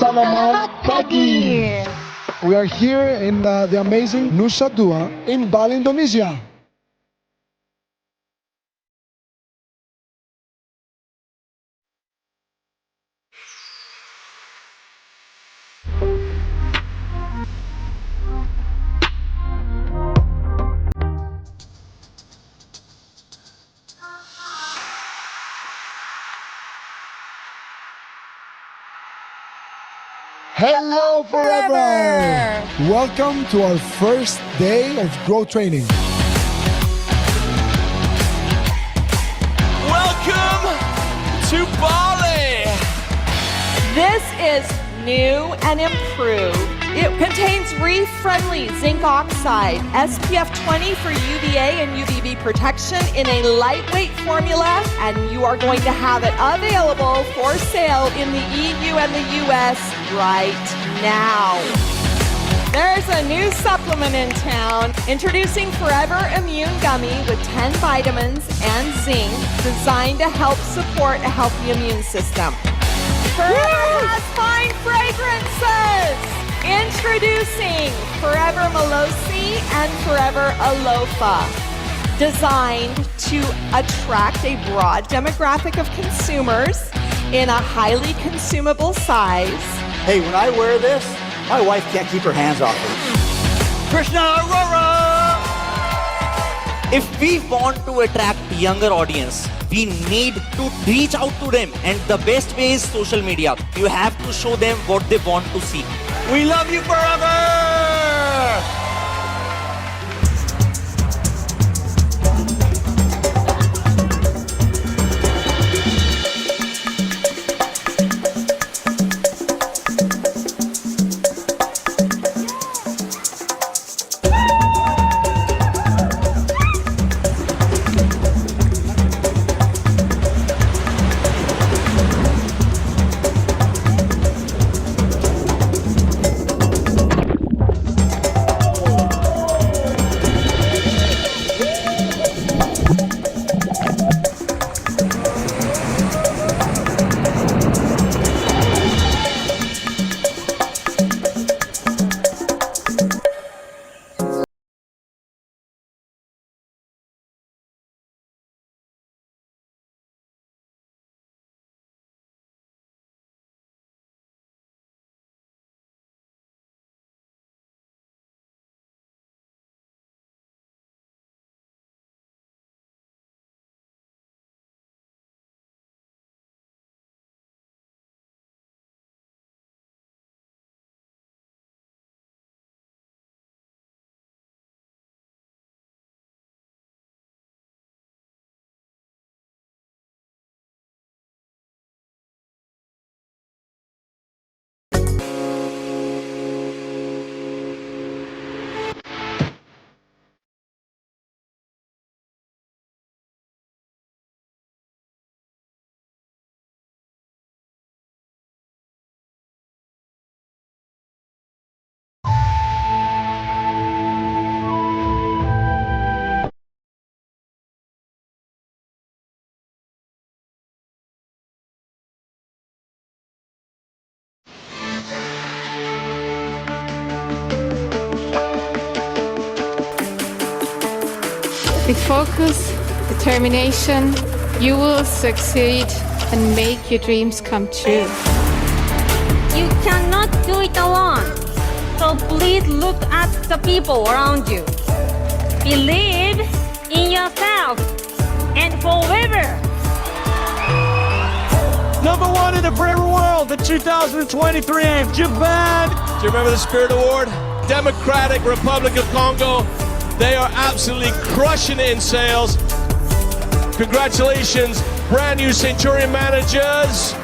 Selamat pagi. We are here in the amazing Nusa Dua in Bali, Indonesia. Hello forever! Welcome to our first day of Grow Training. Welcome to Bali! This is new and improved. It contains reef-friendly zinc oxide, SPF 20 for UVA and UVB protection in a lightweight formula, and you are going to have it available for sale in the EU and the US right now. There's a new supplement in town, introducing Forever Immune Gummy with 10 vitamins and zinc, designed to help support a healthy immune system. Forever has fine fragrances! Introducing Forever Melosi and Forever Alofa, designed to attract a broad demographic of consumers in a highly consumable size. Hey, when I wear this, my wife can't keep her hands off it. Krishna Arora! If we want to attract younger audience, we need to reach out to them, and the best way is social media. You have to show them what they want to see. We love you forever! With focus, determination, you will succeed and make your dreams come true. You cannot do it alone. So please look at the people around you. Believe in yourself and forever. Number one in the Forever World, the 2023 AIM, Japan. Do you remember the Spirit Award? Democratic Republic of Congo. They are absolutely crushing it in sales. Congratulations, brand new Centurion managers.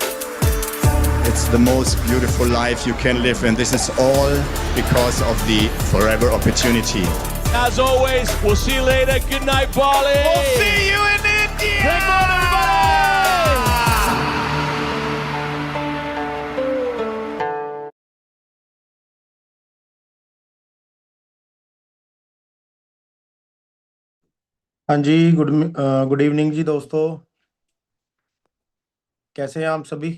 It's the most beautiful life you can live, and this is all because of the Forever opportunity. As always, we'll see you later. Good night, Bali. We'll see you in India. Good morning, everybody. हाँ जी, good evening जी दोस्तों। कैसे हैं आप सभी?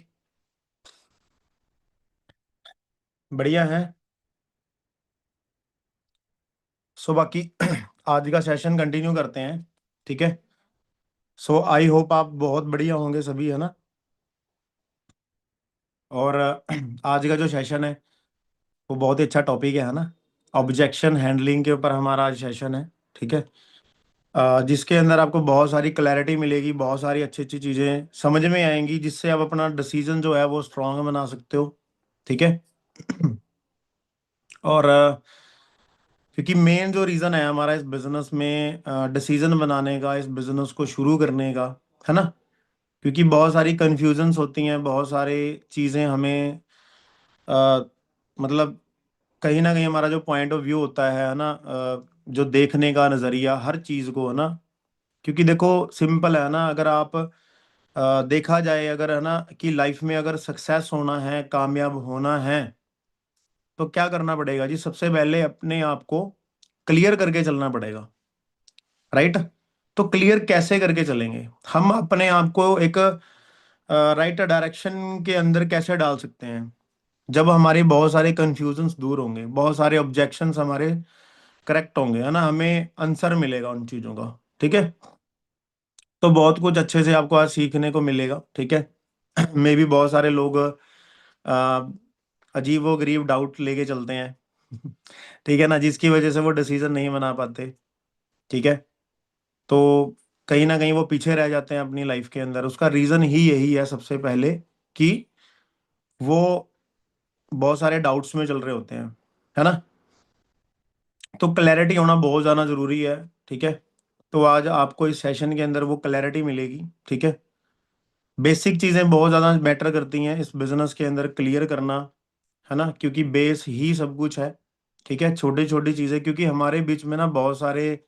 बढ़िया है। सो बाकी आज का सेशन कंटिन्यू करते हैं, ठीक है। सो आई होप आप बहुत बढ़िया होंगे सभी, है ना। और आज का जो सेशन है वो बहुत ही अच्छा टॉपिक है ना। ऑब्जेक्शन हैंडलिंग के ऊपर हमारा आज सेशन है, ठीक है। जिसके अंदर आपको बहुत सारी क्लैरिटी मिलेगी, बहुत सारी अच्छी अच्छी चीज़ें समझ में आएंगी, जिससे आप अपना डिसीजन जो है वो स्ट्रांग बना सकते हो, ठीक है। और क्योंकि मेन जो रीज़न है हमारा इस बिज़नेस में डिसीजन बनाने का, इस बिज़नेस को शुरू करने का, है ना। क्योंकि बहुत सारी कन्फ्यूजन्स होती हैं, बहुत सारी चीज़ें हमें अ, मतलब कहीं ना कहीं हमारा जो पॉइंट ऑफ व्यू होता है ना, जो देखने का नज़रिया हर चीज़ को, है ना। क्योंकि देखो सिंपल है ना, अगर आप देखा जाए अगर, है ना, कि लाइफ में अगर सक्सेस होना है, कामयाब होना है, तो क्या करना पड़ेगा जी। सबसे पहले अपने आप को क्लियर करके चलना पड़ेगा, राइट। तो क्लियर कैसे करके चलेंगे हम अपने आप को एक राइट डायरेक्शन के अंदर कैसे डाल सकते हैं, जब हमारे बहुत सारे कंफ्यूजन्स दूर होंगे, बहुत सारे ऑब्जेक्शंस हमारे करेक्ट होंगे, है ना, हमें आंसर मिलेगा उन चीज़ों का, ठीक है। तो बहुत कुछ अच्छे से आपको आज सीखने को मिलेगा, ठीक है। मे भी बहुत सारे लोग अजीब व गरीब डाउट लेके चलते हैं ठीक है ना, जिसकी वजह से वो डिसीजन नहीं बना पाते, ठीक है। तो कहीं ना कहीं वो पीछे रह जाते हैं अपनी लाइफ के अंदर। उसका रीज़न ही यही है सबसे पहले, कि वो बहुत सारे डाउट्स में चल रहे होते हैं, है ना। तो क्लैरिटी होना बहुत ज़्यादा ज़रूरी है, ठीक है। तो आज आपको इस सेशन के अंदर वो क्लैरिटी मिलेगी, ठीक है। बेसिक चीज़ें बहुत ज़्यादा मैटर करती हैं इस बिज़नेस के अंदर क्लियर करना, है ना, क्योंकि बेस ही सब कुछ है, ठीक है। छोटी छोटी चीज़ें, क्योंकि हमारे बीच में ना बहुत सारे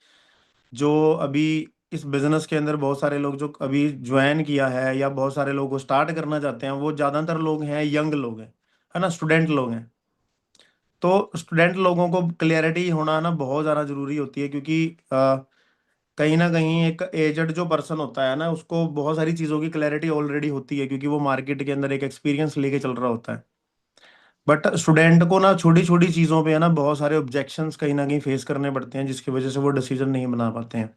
जो अभी इस बिज़नेस के अंदर बहुत सारे लोग जो अभी ज्वाइन किया है, या बहुत सारे लोग को स्टार्ट करना चाहते हैं, वो ज़्यादातर लोग हैं यंग लोग हैं, है ना, स्टूडेंट लोग हैं। तो स्टूडेंट लोगों को क्लियरिटी होना ना बहुत ज़्यादा ज़रूरी होती है, क्योंकि कहीं ना कहीं एक एजड जो पर्सन होता है ना, उसको बहुत सारी चीज़ों की क्लैरिटी ऑलरेडी होती है, क्योंकि वो मार्केट के अंदर एक एक्सपीरियंस लेके चल रहा होता है। बट स्टूडेंट को ना छोटी छोटी चीज़ों पे है ना बहुत सारे ऑब्जेक्शंस कहीं ना कहीं फेस करने पड़ते हैं, जिसकी वजह से वो डिसीजन नहीं बना पाते हैं,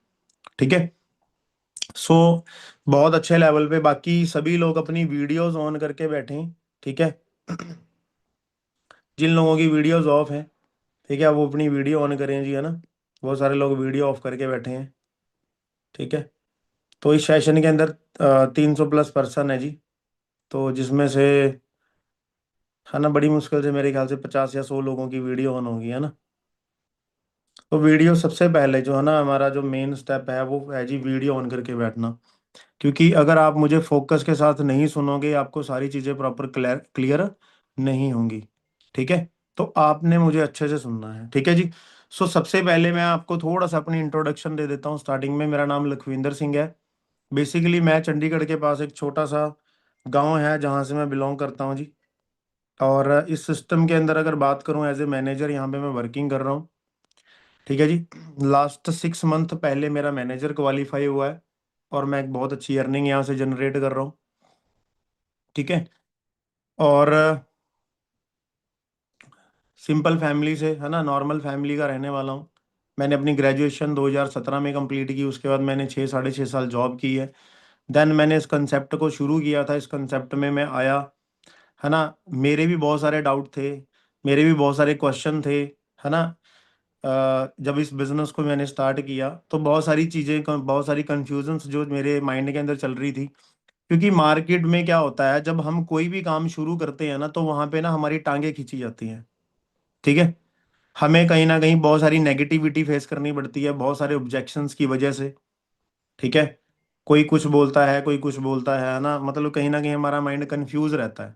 ठीक है। सो बहुत अच्छे लेवल पे बाकी सभी लोग अपनी वीडियोस ऑन करके बैठे हैं, ठीक है। जिन लोगों की वीडियोस ऑफ हैं, ठीक है, वो अपनी वीडियो ऑन करें जी, है ना। बहुत सारे लोग वीडियो ऑफ करके बैठे हैं, ठीक है। तो इस सेशन के अंदर 300+ पर्सन है जी। तो जिसमें से, है ना, बड़ी मुश्किल से मेरे ख्याल से 50 या 100 लोगों की वीडियो ऑन होगी, है ना। तो वीडियो सबसे पहले जो है ना, हमारा जो मेन स्टेप है वो है जी वीडियो ऑन करके बैठना। क्योंकि अगर आप मुझे फोकस के साथ नहीं सुनोगे, आपको सारी चीज़ें प्रॉपर क्लियर नहीं होंगी, ठीक है। तो आपने मुझे अच्छे से सुनना है, ठीक है जी। सो सबसे पहले मैं आपको थोड़ा सा अपनी इंट्रोडक्शन दे देता हूँ स्टार्टिंग में। मेरा नाम लखविंदर सिंह है। बेसिकली मैं चंडीगढ़ के पास एक छोटा सा गांव है जहाँ से मैं बिलोंग करता हूँ जी। और इस सिस्टम के अंदर अगर बात करूँ, एज ए मैनेजर यहाँ पे मैं वर्किंग कर रहा हूँ, ठीक है जी। लास्ट 6 मंथ पहले मेरा मैनेजर क्वालिफाई हुआ है, और मैं एक बहुत अच्छी अर्निंग यहाँ से जनरेट कर रहा हूँ, ठीक है। और सिंपल फैमिली से, है ना, नॉर्मल फैमिली का रहने वाला हूँ। मैंने अपनी ग्रेजुएशन 2017 में कंप्लीट की। उसके बाद मैंने 6 साढ़े 6 साल जॉब की है। देन मैंने इस कंसेप्ट को शुरू किया था। इस कंसेप्ट में मैं आया, है ना। मेरे भी बहुत सारे डाउट थे, मेरे भी बहुत सारे क्वेश्चन थे, है ना। जब इस बिज़नेस को मैंने स्टार्ट किया तो बहुत सारी चीज़ें, बहुत सारी कन्फ्यूजन्स जो मेरे माइंड के अंदर चल रही थी। क्योंकि मार्केट में क्या होता है, जब हम कोई भी काम शुरू करते हैं ना, तो वहाँ पे ना हमारी टांगे खींची जाती हैं, ठीक है। हमें कहीं ना कहीं बहुत सारी नेगेटिविटी फेस करनी पड़ती है, बहुत सारे ऑब्जेक्शंस की वजह से, ठीक है। कोई कुछ बोलता है, कोई कुछ बोलता है ना, मतलब कहीं ना कहीं हमारा माइंड कंफ्यूज रहता है,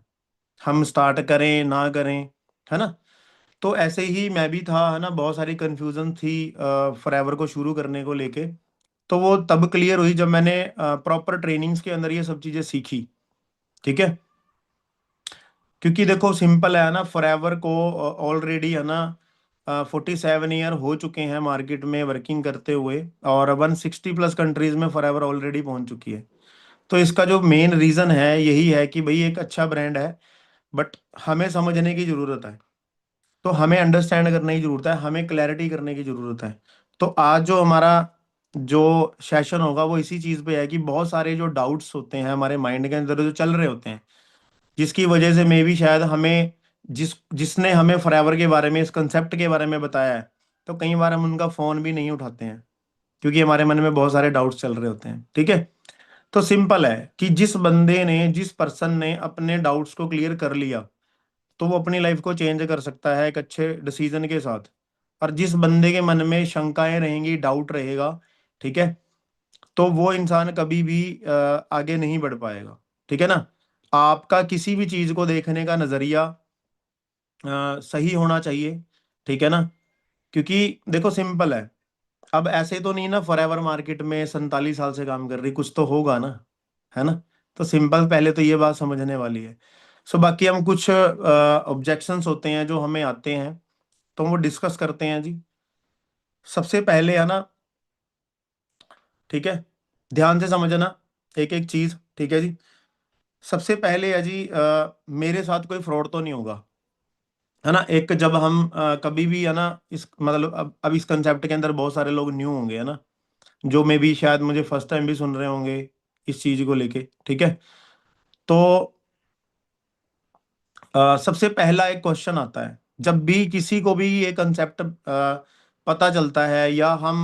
हम स्टार्ट करें ना करें, है ना। तो ऐसे ही मैं भी था, है ना। बहुत सारी कंफ्यूजन थी फॉरएवर को शुरू करने को लेके। तो वो तब क्लियर हुई जब मैंने प्रॉपर ट्रेनिंग्स के अंदर ये सब चीज़ें सीखी, ठीक है। क्योंकि देखो सिंपल है ना, फॉरएवर को ऑलरेडी, है ना, 47 ईयर हो चुके हैं मार्केट में वर्किंग करते हुए, और 160+ कंट्रीज में फॉरएवर ऑलरेडी पहुंच चुकी है। तो इसका जो मेन रीज़न है यही है कि भाई एक अच्छा ब्रांड है, बट हमें समझने की ज़रूरत है, तो हमें अंडरस्टैंड करने की जरूरत है, हमें क्लैरिटी करने की जरूरत है। तो आज जो हमारा जो सेशन होगा वो इसी चीज पे है कि बहुत सारे जो डाउट्स होते हैं हमारे माइंड के अंदर जो चल रहे होते हैं, जिसकी वजह से मे भी शायद हमें जिसने हमें फॉरएवर के बारे में, इस कंसेप्ट के बारे में बताया है, तो कई बार हम उनका फोन भी नहीं उठाते हैं क्योंकि हमारे मन में बहुत सारे डाउट्स चल रहे होते हैं। ठीक है, तो सिंपल है कि जिस पर्सन ने अपने डाउट्स को क्लियर कर लिया तो वो अपनी लाइफ को चेंज कर सकता है एक अच्छे डिसीजन के साथ। और जिस बंदे के मन में शंकाएं रहेंगी, डाउट रहेगा, ठीक है, तो वो इंसान कभी भी आगे नहीं बढ़ पाएगा। ठीक है ना, आपका किसी भी चीज को देखने का नजरिया सही होना चाहिए। ठीक है ना, क्योंकि देखो सिंपल है, अब ऐसे तो नहीं ना फॉरएवर मार्केट में 47 साल से काम कर रही, कुछ तो होगा ना, है ना। तो सिंपल, पहले तो ये बात समझने वाली है। सो बाकी हम कुछ ऑब्जेक्शंस होते हैं जो हमें आते हैं, तो हम वो डिस्कस करते हैं जी। सबसे पहले है ना, ठीक है, ध्यान से समझना एक एक चीज। ठीक है जी, सबसे पहले है जी, मेरे साथ कोई फ्रॉड तो नहीं होगा, है ना। एक जब हम कभी भी है ना, इस मतलब अब इस कंसेप्ट के अंदर बहुत सारे लोग न्यू होंगे, है ना, जो मे भी शायद मुझे फर्स्ट टाइम भी सुन रहे होंगे इस चीज को लेके। ठीक है, तो सबसे पहला एक क्वेश्चन आता है जब भी किसी को भी ये कंसेप्ट पता चलता है या हम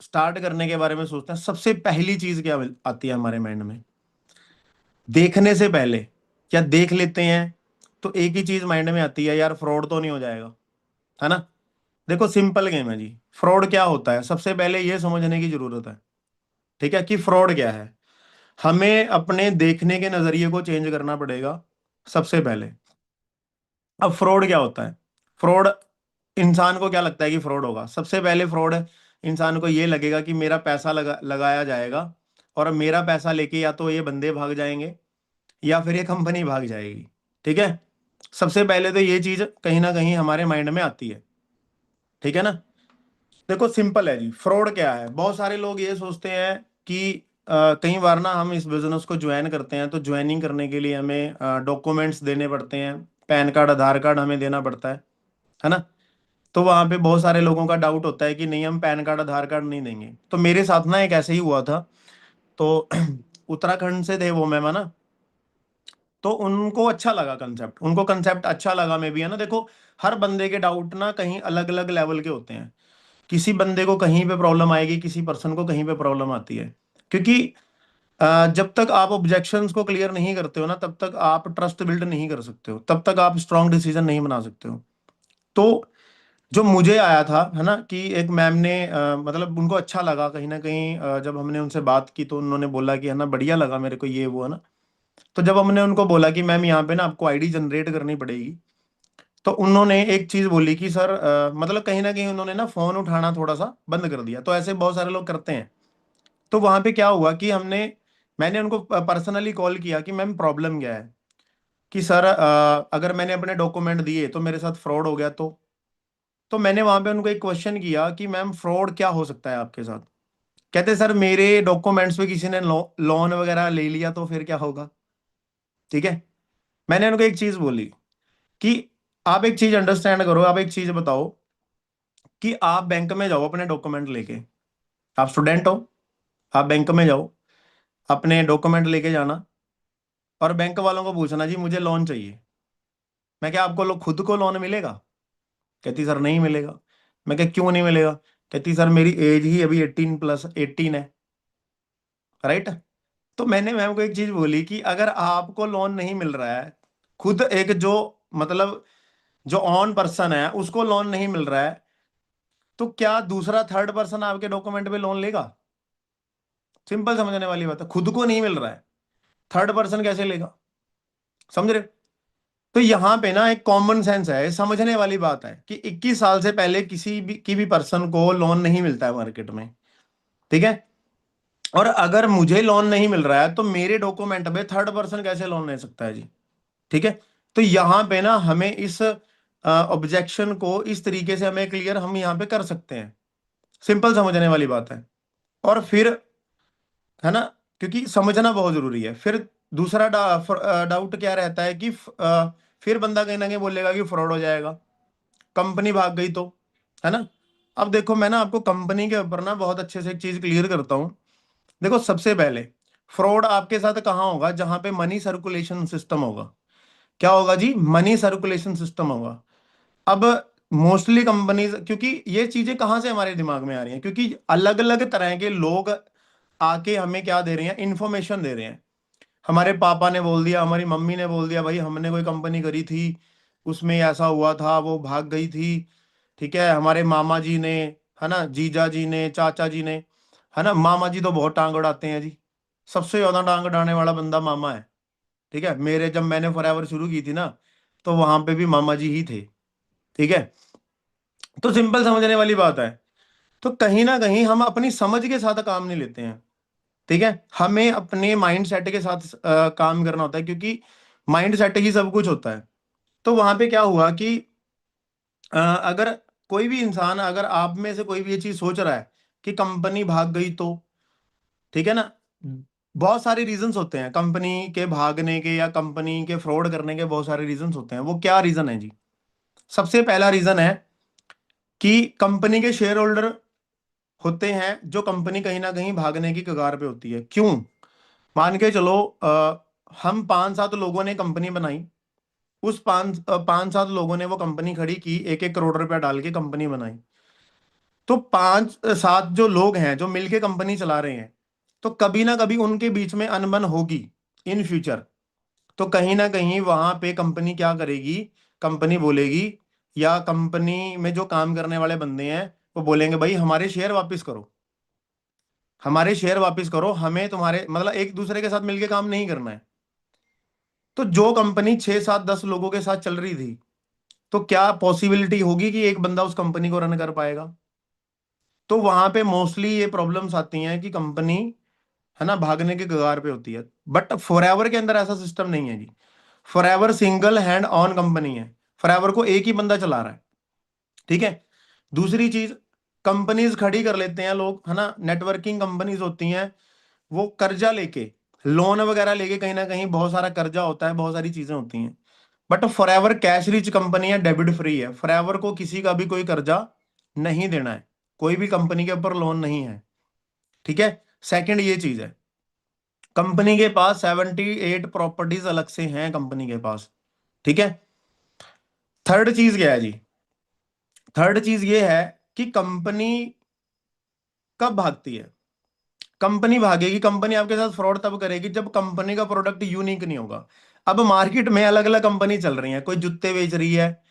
स्टार्ट करने के बारे में सोचते हैं, सबसे पहली चीज क्या आती है हमारे माइंड में? देखने से पहले क्या देख लेते हैं तो एक ही चीज माइंड में आती है, यार फ्रॉड तो नहीं हो जाएगा, है ना। देखो सिंपल गेम है जी, फ्रॉड क्या होता है सबसे पहले ये समझने की जरूरत है। ठीक है, कि फ्रॉड क्या है। हमें अपने देखने के नजरिए को चेंज करना पड़ेगा सबसे पहले। अब फ्रॉड क्या होता है? फ्रॉड, इंसान को क्या लगता है कि फ्रॉड होगा? सबसे पहले फ्रॉड इंसान को ये लगेगा कि मेरा पैसा लगाया जाएगा और मेरा पैसा लेके या तो ये बंदे भाग जाएंगे या फिर ये कंपनी भाग जाएगी। ठीक है, सबसे पहले तो ये चीज कहीं ना कहीं हमारे माइंड में आती है। ठीक है ना, देखो सिंपल है जी, फ्रॉड क्या है। बहुत सारे लोग ये सोचते हैं कि कई बार ना हम इस बिजनेस को ज्वाइन करते हैं तो ज्वाइनिंग करने के लिए हमें डॉक्यूमेंट्स देने पड़ते हैं, पैन कार्ड, आधार कार्ड हमें देना पड़ता है ना। तो वहां पे बहुत सारे लोगों का डाउट होता है कि नहीं, हम पैन कार्ड आधार कार्ड नहीं देंगे। तो मेरे साथ ना एक ऐसे ही हुआ था। तो उत्तराखंड से थे वो मैम, है ना। तो उनको अच्छा लगा कंसेप्ट, उनको कंसेप्ट अच्छा लगा में भी, है ना। देखो हर बंदे के डाउट ना कहीं अलग अलग लेवल के होते हैं। किसी बंदे को कहीं पे प्रॉब्लम आएगी, किसी पर्सन को कहीं पे प्रॉब्लम आती है। क्योंकि जब तक आप ऑब्जेक्शंस को क्लियर नहीं करते हो ना, तब तक आप ट्रस्ट बिल्ड नहीं कर सकते हो, तब तक आप स्ट्रॉन्ग डिसीजन नहीं बना सकते हो। तो जो मुझे आया था, है ना, कि एक मैम ने मतलब उनको अच्छा लगा कहीं ना कहीं, जब हमने उनसे बात की तो उन्होंने बोला कि है ना बढ़िया लगा मेरे को ये वो, है ना। तो जब हमने उनको बोला कि मैम यहाँ पे ना आपको आईडी जनरेट करनी पड़ेगी, तो उन्होंने एक चीज बोली कि सर मतलब कहीं ना कहीं उन्होंने ना फोन उठाना थोड़ा सा बंद कर दिया। तो ऐसे बहुत सारे लोग करते हैं। तो वहां पे क्या हुआ कि मैंने उनको पर्सनली कॉल किया कि मैम प्रॉब्लम क्या है, कि सर अगर मैंने अपने डॉक्यूमेंट दिए तो मेरे साथ फ्रॉड हो गया। तो मैंने वहां पे उनको एक क्वेश्चन किया कि मैम फ्रॉड क्या हो सकता है आपके साथ? कहते सर मेरे डॉक्यूमेंट्स पे किसी ने लोन वगैरह ले लिया तो फिर क्या होगा? ठीक है, मैंने उनको एक चीज बोली कि आप एक चीज अंडरस्टैंड करो, आप एक चीज बताओ कि आप बैंक में जाओ अपने डॉक्यूमेंट लेके, आप स्टूडेंट हो, आप बैंक में जाओ, अपने डॉक्यूमेंट लेके जाना और बैंक वालों को पूछना जी मुझे लोन चाहिए। मैं क्या आपको खुद को लोन मिलेगा? कहती सर नहीं मिलेगा। मैं क्या क्यों नहीं मिलेगा? कहती सर मेरी एज ही अभी 18 है, राइट। तो मैंने मैम को एक चीज बोली कि अगर आपको लोन नहीं मिल रहा है, खुद एक जो मतलब जो ऑन पर्सन है उसको लोन नहीं मिल रहा है, तो क्या दूसरा थर्ड पर्सन आपके डॉक्यूमेंट पे लोन लेगा? सिंपल समझने वाली बात है, खुद को नहीं मिल रहा है, थर्ड पर्सन कैसे लेगा? समझ रहे? तो यहाँ पे ना एक कॉमन सेंस है, समझने वाली बात है कि 21 साल से पहले किसी भी की भी पर्सन को लोन नहीं मिलता है मार्केट में। ठीक है, और अगर मुझे लोन नहीं मिल रहा है तो मेरे डॉक्यूमेंट पे थर्ड पर्सन कैसे लोन ले सकता है जी? ठीक है, तो यहाँ पे ना हमें इस ऑब्जेक्शन को इस तरीके से हमें क्लियर हम यहाँ पे कर सकते हैं। सिंपल समझने वाली बात है। और फिर है ना, क्योंकि समझना बहुत जरूरी है। फिर दूसरा डाउट क्या रहता है कि फिर बंदा कहीं ना कहीं बोलेगा कि फ्रॉड हो जाएगा, कंपनी भाग गई तो, है ना। अब देखो मैं ना आपको कंपनी के ऊपर ना बहुत अच्छे से एक चीज क्लियर करता हूँ। देखो सबसे पहले फ्रॉड आपके साथ कहाँ होगा, जहां पे मनी सर्कुलेशन सिस्टम होगा। क्या होगा जी, मनी सर्कुलेशन सिस्टम होगा। अब मोस्टली कंपनीज, क्योंकि ये चीजें कहाँ से हमारे दिमाग में आ रही हैं, क्योंकि अलग अलग तरह के लोग आके हमें क्या दे रहे हैं, इंफॉर्मेशन दे रहे हैं। हमारे पापा ने बोल दिया, हमारी मम्मी ने बोल दिया, भाई हमने कोई कंपनी करी थी, उसमें ऐसा हुआ था, वो भाग गई थी। ठीक है, हमारे मामा जी ने, है ना, जीजा जी ने, चाचा जी ने, है ना। मामा जी तो बहुत टांग अड़ाते हैं जी, सबसे ज्यादा टांग अड़ाने वाला बंदा मामा है। ठीक है, मेरे जब मैंने फॉरएवर शुरू की थी ना, तो वहां पे भी मामा जी ही थे। ठीक है, तो सिंपल समझने वाली बात है। तो कहीं ना कहीं हम अपनी समझ के साथ काम नहीं लेते हैं। ठीक है, हमें अपने माइंड सेट के साथ काम करना होता है, क्योंकि माइंड सेट ही सब कुछ होता है। तो वहां पे क्या हुआ कि अगर कोई भी इंसान, अगर आप में से कोई भी ये चीज सोच रहा है कि कंपनी भाग गई तो, ठीक है ना, बहुत सारे रीजंस होते हैं कंपनी के भागने के या कंपनी के फ्रॉड करने के, बहुत सारे रीजंस होते हैं। वो क्या रीजन है जी, सबसे पहला रीजन है कि कंपनी के शेयर होल्डर होते हैं, जो कंपनी कहीं ना कहीं भागने की कगार पे होती है। क्यों, मान के चलो हम 5-7 लोगों ने कंपनी बनाई, उस 5-7 लोगों ने वो कंपनी खड़ी की, 1-1 करोड़ रुपया डाल के कंपनी बनाई। तो 5-7 जो लोग हैं जो मिलके कंपनी चला रहे हैं, तो कभी ना कभी उनके बीच में अनबन होगी इन फ्यूचर। तो कहीं ना कहीं वहां पे कंपनी क्या करेगी, कंपनी बोलेगी, या कंपनी में जो काम करने वाले बंदे हैं वो बोलेंगे, भाई हमारे शेयर वापस करो, हमारे शेयर वापस करो, हमें तुम्हारे, मतलब एक दूसरे के साथ मिलके काम नहीं करना है। तो जो कंपनी 6-7-10 लोगों के साथ चल रही थी, तो क्या पॉसिबिलिटी होगी कि एक बंदा उस कंपनी को रन कर पाएगा। तो वहां पे मोस्टली ये प्रॉब्लम्स आती हैं कि कंपनी, है ना, भागने के कगार पे होती है। बट फॉरएवर के अंदर ऐसा सिस्टम नहीं है जी। Forever single hand on company है, फॉरएवर को एक ही बंदा चला रहा है। ठीक है, दूसरी चीज, कंपनीज खड़ी कर लेते हैं लोग, है ना, नेटवर्किंग कंपनीज होती हैं, वो कर्जा लेके, लोन वगैरह लेके, कहीं ना कहीं बहुत सारा कर्जा होता है, बहुत सारी चीजें होती हैं। But forever cash rich company है, डेबिट फ्री है, फॉरएवर को किसी का भी कोई कर्जा नहीं देना है, कोई भी कंपनी के ऊपर लोन नहीं है। ठीक है, सेकंड ये चीज है, कंपनी के पास 78 प्रॉपर्टीज अलग से हैं कंपनी के पास। ठीक है, थर्ड चीज क्या है जी, थर्ड चीज ये है कि कंपनी कब भागती है। कंपनी भागेगी, कंपनी आपके साथ फ्रॉड तब करेगी जब कंपनी का प्रोडक्ट यूनिक नहीं होगा। अब मार्केट में अलग अलग कंपनी चल रही है, कोई जूते बेच रही है,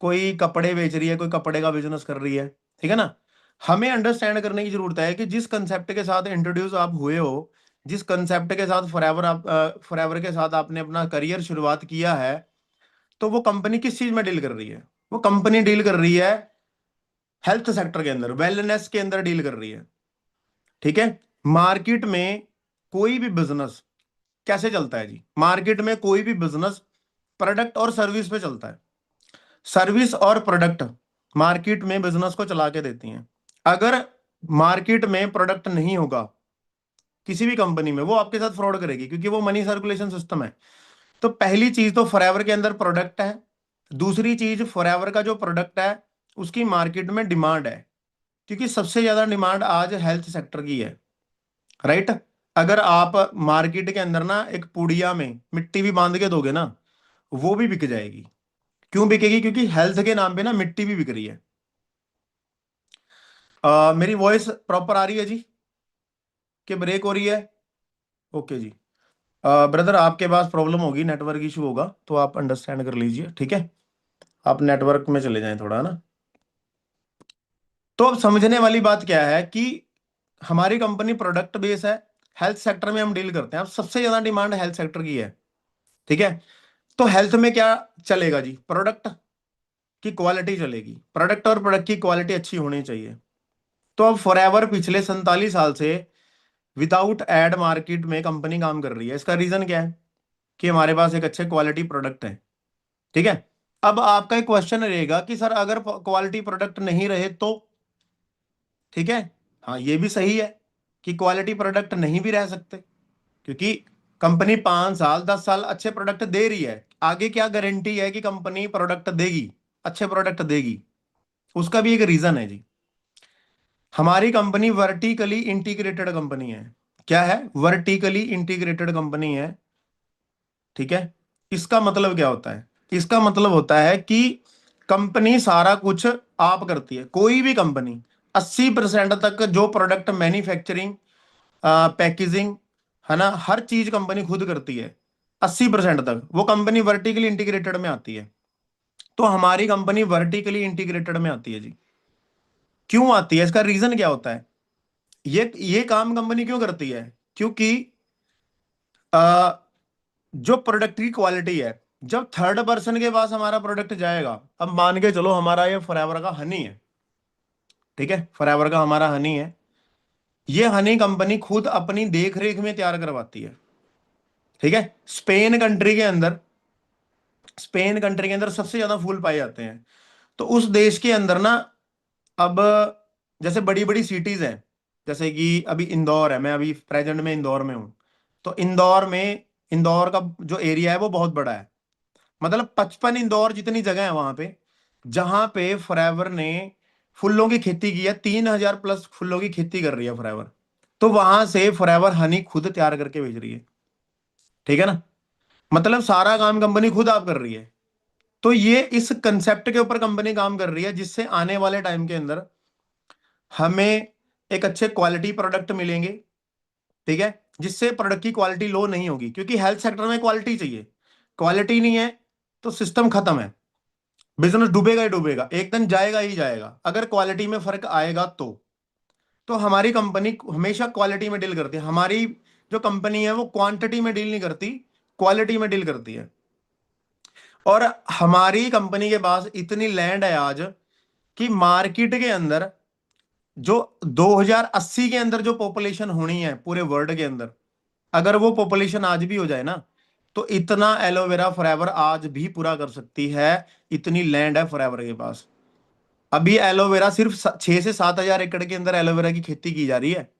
कोई कपड़े बेच रही है, कोई कपड़े का बिजनेस कर रही है। ठीक है ना, हमें अंडरस्टैंड करने की जरूरत है कि जिस कंसेप्ट के साथ इंट्रोड्यूस आप हुए हो, जिस कंसेप्ट के साथ फॉरएवर के साथ आपने अपना करियर शुरुआत किया है, तो वो कंपनी किस चीज में डील कर रही है। वो कंपनी डील कर रही है हेल्थ सेक्टर के अंदर, वेलनेस के अंदर डील कर रही है। ठीक है, मार्केट में कोई भी बिजनेस कैसे चलता है जी, मार्केट में कोई भी बिजनेस प्रोडक्ट और सर्विस पे चलता है। सर्विस और प्रोडक्ट मार्केट में बिजनेस को चला के देती हैं। अगर मार्केट में प्रोडक्ट नहीं होगा किसी भी कंपनी में, वो आपके साथ फ्रॉड करेगी, क्योंकि वो मनी सर्कुलेशन सिस्टम है। तो पहली चीज तो फॉरएवर के अंदर प्रोडक्ट है, दूसरी चीज फॉरएवर का जो प्रोडक्ट है उसकी मार्केट में डिमांड है, क्योंकि सबसे ज्यादा डिमांड आज हेल्थ सेक्टर की है। राइट, अगर आप मार्केट के अंदर ना एक पुड़िया में मिट्टी भी बांध के दोगे ना, वो भी बिक जाएगी। क्यों बिकेगी, क्योंकि हेल्थ के नाम पे ना मिट्टी भी बिक रही है। मेरी वॉइस प्रॉपर आ रही है जी, कि ब्रेक हो रही है? ओके जी, ब्रदर आपके पास प्रॉब्लम होगी, नेटवर्क इशू होगा, तो आप अंडरस्टैंड कर लीजिए। ठीक है, आप नेटवर्क में चले जाएं थोड़ा ना। तो अब समझने वाली बात क्या है कि हमारी कंपनी प्रोडक्ट बेस है, हेल्थ सेक्टर में हम डील करते हैं। अब सबसे ज्यादा डिमांड हेल्थ सेक्टर की है। ठीक है, तो हेल्थ में क्या चलेगा जी, प्रोडक्ट की क्वालिटी चलेगी, प्रोडक्ट और प्रोडक्ट की क्वालिटी अच्छी होनी चाहिए। तो अब फॉरएवर पिछले 47 साल से विदाउट एड मार्केट में कंपनी काम कर रही है। इसका रीजन क्या है कि हमारे पास एक अच्छे क्वालिटी प्रोडक्ट है। ठीक है, अब आपका एक क्वेश्चन रहेगा कि सर अगर क्वालिटी प्रोडक्ट नहीं रहे तो, ठीक है, हाँ ये भी सही है कि क्वालिटी प्रोडक्ट नहीं भी रह सकते, क्योंकि कंपनी 5 साल 10 साल अच्छे प्रोडक्ट दे रही है, आगे क्या गारंटी है कि कंपनी प्रोडक्ट देगी, अच्छे प्रोडक्ट देगी? उसका भी एक रीजन है जी। हमारी कंपनी वर्टिकली इंटीग्रेटेड कंपनी है। क्या है? वर्टिकली इंटीग्रेटेड कंपनी है, ठीक है। इसका मतलब क्या होता है? इसका मतलब होता है कि कंपनी सारा कुछ आप करती है। कोई भी कंपनी 80% तक जो प्रोडक्ट मैन्युफैक्चरिंग, पैकेजिंग, है ना, हर चीज कंपनी खुद करती है। 80% तक वो कंपनी वर्टिकली इंटीग्रेटेड में आती है। तो हमारी कंपनी वर्टिकली इंटीग्रेटेड में आती है जी। क्यों आती है? इसका रीजन क्या होता है? ये काम कंपनी क्यों करती है? क्योंकि जो प्रोडक्ट की क्वालिटी है, जब थर्ड पर्सन के पास हमारा प्रोडक्ट जाएगा, अब मान के चलो हमारा ये फॉरएवर का हनी है, ठीक है, फॉरएवर का हमारा हनी है, ये हनी कंपनी खुद अपनी देख रेख में तैयार करवाती है, ठीक है। स्पेन कंट्री के अंदर सबसे ज्यादा फूल पाए जाते हैं। तो उस देश के अंदर ना, अब जैसे बड़ी बड़ी सिटीज हैं, जैसे कि अभी इंदौर है, मैं अभी प्रेजेंट में इंदौर में हूं। तो इंदौर का जो एरिया है वो बहुत बड़ा है। मतलब 55 इंदौर जितनी जगह है वहां पे, जहां पे फॉरएवर ने फूलों की खेती की है। 3000 प्लस फूलों की खेती कर रही है फॉरएवर। तो वहां से फॉरएवर हनी खुद तैयार करके भेज रही है, ठीक है ना। मतलब सारा काम कंपनी खुद आप कर रही है। तो ये इस कंसेप्ट के ऊपर कंपनी काम कर रही है, जिससे आने वाले टाइम के अंदर हमें एक अच्छे क्वालिटी प्रोडक्ट मिलेंगे, ठीक है, जिससे प्रोडक्ट की क्वालिटी लो नहीं होगी। क्योंकि हेल्थ सेक्टर में क्वालिटी चाहिए, क्वालिटी नहीं है तो सिस्टम खत्म है, बिजनेस डूबेगा ही डूबेगा, एक दिन जाएगा ही जाएगा। अगर क्वालिटी में फर्क आएगा तो हमारी कंपनी हमेशा क्वालिटी में डील करती है। हमारी जो कंपनी है वो क्वांटिटी में डील नहीं करती, क्वालिटी में डील करती है। और हमारी कंपनी के पास इतनी लैंड है आज कि मार्केट के अंदर जो 2080 के अंदर जो पॉपुलेशन होनी है पूरे वर्ल्ड के अंदर, अगर वो पॉपुलेशन आज भी हो जाए ना, तो इतना एलोवेरा फॉरएवर आज भी पूरा कर सकती है। इतनी लैंड है फॉरएवर के पास। अभी एलोवेरा सिर्फ 6 से 7 हजार एकड़ के अंदर एलोवेरा की खेती की जा रही है।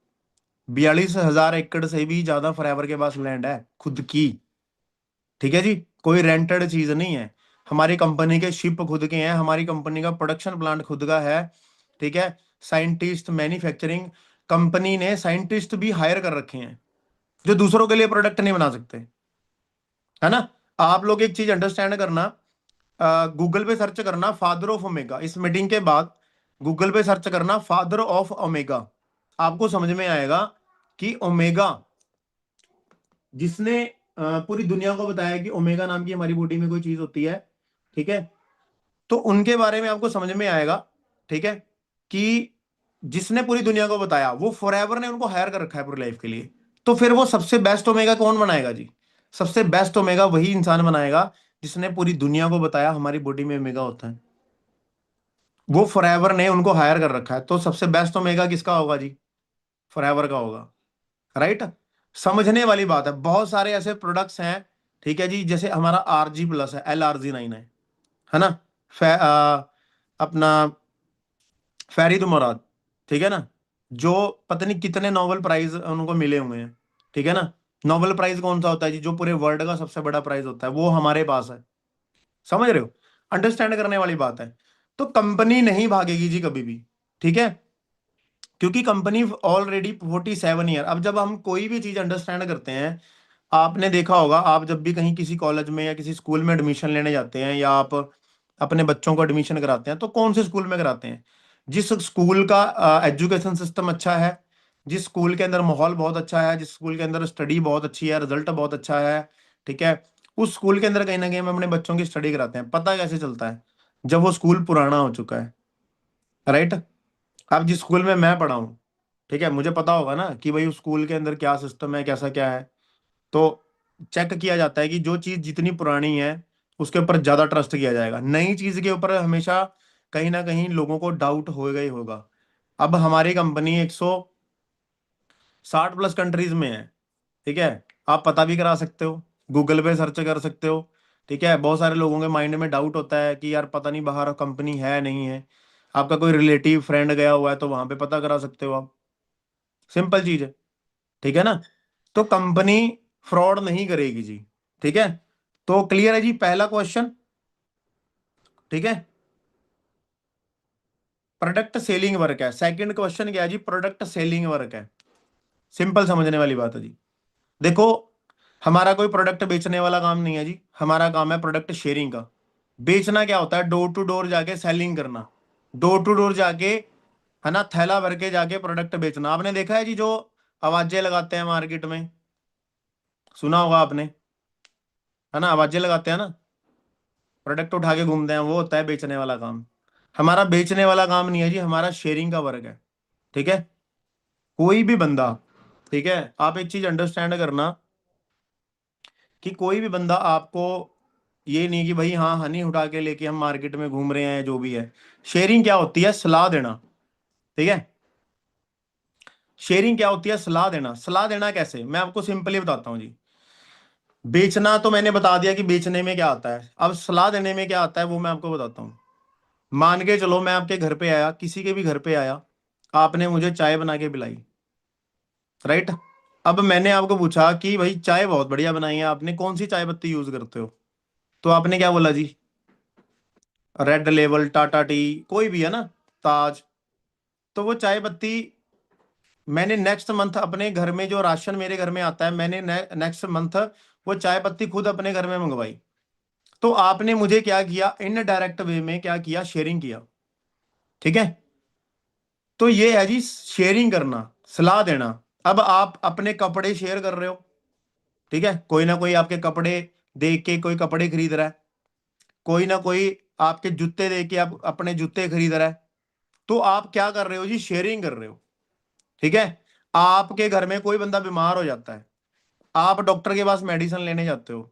42 हजार एकड़ से भी ज्यादा फॉरएवर के पास लैंड है खुद की, ठीक है जी। कोई रेंटेड चीज नहीं है। हमारी कंपनी के शिप खुद के हैं, हमारी कंपनी का प्रोडक्शन प्लांट खुद का है, ठीक है। साइंटिस्ट, मैन्युफैक्चरिंग, कंपनी ने साइंटिस्ट भी हायर कर रखे हैं जो दूसरों के लिए प्रोडक्ट नहीं बना सकते, है ना। आप लोग एक चीज अंडरस्टैंड करना, गूगल पे सर्च करना फादर ऑफ ओमेगा। इस मीटिंग के बाद गूगल पे सर्च करना फादर ऑफ ओमेगा, आपको समझ में आएगा कि ओमेगा, जिसने पूरी दुनिया को बताया कि ओमेगा नाम की हमारी बॉडी में कोई चीज होती है, ठीक है, तो उनके बारे में आपको समझ में आएगा, ठीक है, कि जिसने पूरी दुनिया को बताया वो फॉरएवर ने उनको हायर कर रखा है पूरी लाइफ के लिए। तो फिर वो सबसे बेस्ट ओमेगा कौन बनाएगा जी? सबसे बेस्ट ओमेगा वही इंसान बनाएगा जिसने पूरी दुनिया को बताया हमारी बॉडी में ओमेगा होता है। वो फॉरएवर ने उनको हायर कर रखा है। तो सबसे बेस्ट ओमेगा किसका होगा जी? फॉरएवर का होगा, राइट। समझने वाली बात है। बहुत सारे ऐसे प्रोडक्ट्स हैं, ठीक है जी, जैसे हमारा RG+ है, LRG9 है ना, अपना फैरिद मुराद, ठीक है ना, जो पता नहीं कितने नोबेल प्राइज उनको मिले हुए हैं, ठीक है ना। नोबेल प्राइज कौन सा होता है जी? जो पूरे वर्ल्ड का सबसे बड़ा प्राइज होता है, वो हमारे पास है। समझ रहे हो? अंडरस्टैंड करने वाली बात है। तो कंपनी नहीं भागेगी जी कभी भी, ठीक है, क्योंकि कंपनी ऑलरेडी 47 ईयर। अब जब हम कोई भी चीज अंडरस्टैंड करते हैं, आपने देखा होगा, आप जब भी कहीं किसी कॉलेज में या किसी स्कूल में एडमिशन लेने जाते हैं, या आप अपने बच्चों को एडमिशन कराते हैं, तो कौन से स्कूल में कराते हैं? जिस स्कूल का एजुकेशन सिस्टम अच्छा है, जिस स्कूल के अंदर माहौल बहुत अच्छा है, जिस स्कूल के अंदर स्टडी बहुत अच्छी है, रिजल्ट बहुत अच्छा है, ठीक है, उस स्कूल के अंदर कहीं ना कहीं हम अपने बच्चों की स्टडी कराते हैं। पता कैसे चलता है? जब वो स्कूल पुराना हो चुका है, राइट। अब जिस स्कूल में मैं पढ़ा हूँ, ठीक है, मुझे पता होगा ना कि भाई उस स्कूल के अंदर क्या सिस्टम है, कैसा क्या है। तो चेक किया जाता है कि जो चीज जितनी पुरानी है उसके ऊपर ज्यादा ट्रस्ट किया जाएगा। नई चीज के ऊपर हमेशा कहीं ना कहीं लोगों को डाउट होगा ही होगा। अब हमारी कंपनी 160 प्लस कंट्रीज में है, ठीक है, आप पता भी करा सकते हो, गूगल पे सर्च कर सकते हो, ठीक है। बहुत सारे लोगों के माइंड में डाउट होता है कि यार पता नहीं बाहर कंपनी है नहीं है, आपका कोई रिलेटिव फ्रेंड गया हुआ है तो वहां पे पता करा सकते हो आप। सिंपल चीज है, ठीक है ना। तो कंपनी फ्रॉड नहीं करेगी जी, ठीक है। तो क्लियर है जी पहला क्वेश्चन, ठीक है। प्रोडक्ट सेलिंग वर्क है। सेकंड क्वेश्चन क्या है जी, प्रोडक्ट सेलिंग वर्क है। सिंपल समझने वाली बात है जी। देखो हमारा कोई प्रोडक्ट बेचने वाला काम नहीं है जी, हमारा काम है प्रोडक्ट शेयरिंग का। बेचना क्या होता है, डोर टू डोर जाके सेलिंग करना, डोर टू डोर जाके, है ना, थैला भर के जाके प्रोडक्ट बेचना। आपने देखा है जी जो आवाजें लगाते हैं मार्केट में, सुना होगा आपने, है ना, आवाजें लगाते हैं ना, प्रोडक्ट उठा के घूमते हैं, वो होता है बेचने वाला काम। हमारा बेचने वाला काम नहीं है जी, हमारा शेयरिंग का वर्क है, ठीक है। कोई भी बंदा, ठीक है, आप एक चीज अंडरस्टैंड करना कि कोई भी बंदा आपको ये नहीं कि भाई हाँ हनी उठा के लेके हम मार्केट में घूम रहे हैं, जो भी है। शेयरिंग क्या होती है, सलाह देना, ठीक है। शेयरिंग क्या होती है, सलाह देना। सलाह देना कैसे, मैं आपको सिंपली बताता हूँ जी। बेचना तो मैंने बता दिया कि बेचने में क्या आता है, अब सलाह देने में क्या आता है वो मैं आपको बताता हूँ। मान के चलो मैं आपके घर पे आया, किसी के भी घर पे आया, आपने मुझे चाय बना के पिलाई, राइट। अब मैंने आपको पूछा कि भाई चाय बहुत बढ़िया बनाई है आपने, कौन सी चाय पत्ती यूज करते हो, तो आपने क्या बोला जी, रेड लेवल, टाटा टी, कोई भी है ना, ताज। तो वो चाय पत्ती मैंने नेक्स्ट मंथ अपने घर में, जो राशन मेरे घर में आता है, मैंने नेक्स्ट मंथ वो चाय पत्ती खुद अपने घर में मंगवाई। तो आपने मुझे क्या किया, इनडायरेक्ट वे में क्या किया, शेयरिंग किया, ठीक है। तो ये है जी शेयरिंग करना, सलाह देना। अब आप अपने कपड़े शेयर कर रहे हो, ठीक है, कोई ना कोई आपके कपड़े देख के कोई कपड़े खरीद रहा है, कोई ना कोई आपके जूते देख के आप अपने जूते खरीद रहा है। तो आप क्या कर रहे हो जी, शेयरिंग कर रहे हो, ठीक है। आपके घर में कोई बंदा बीमार हो जाता है, आप डॉक्टर के पास मेडिसिन लेने जाते हो,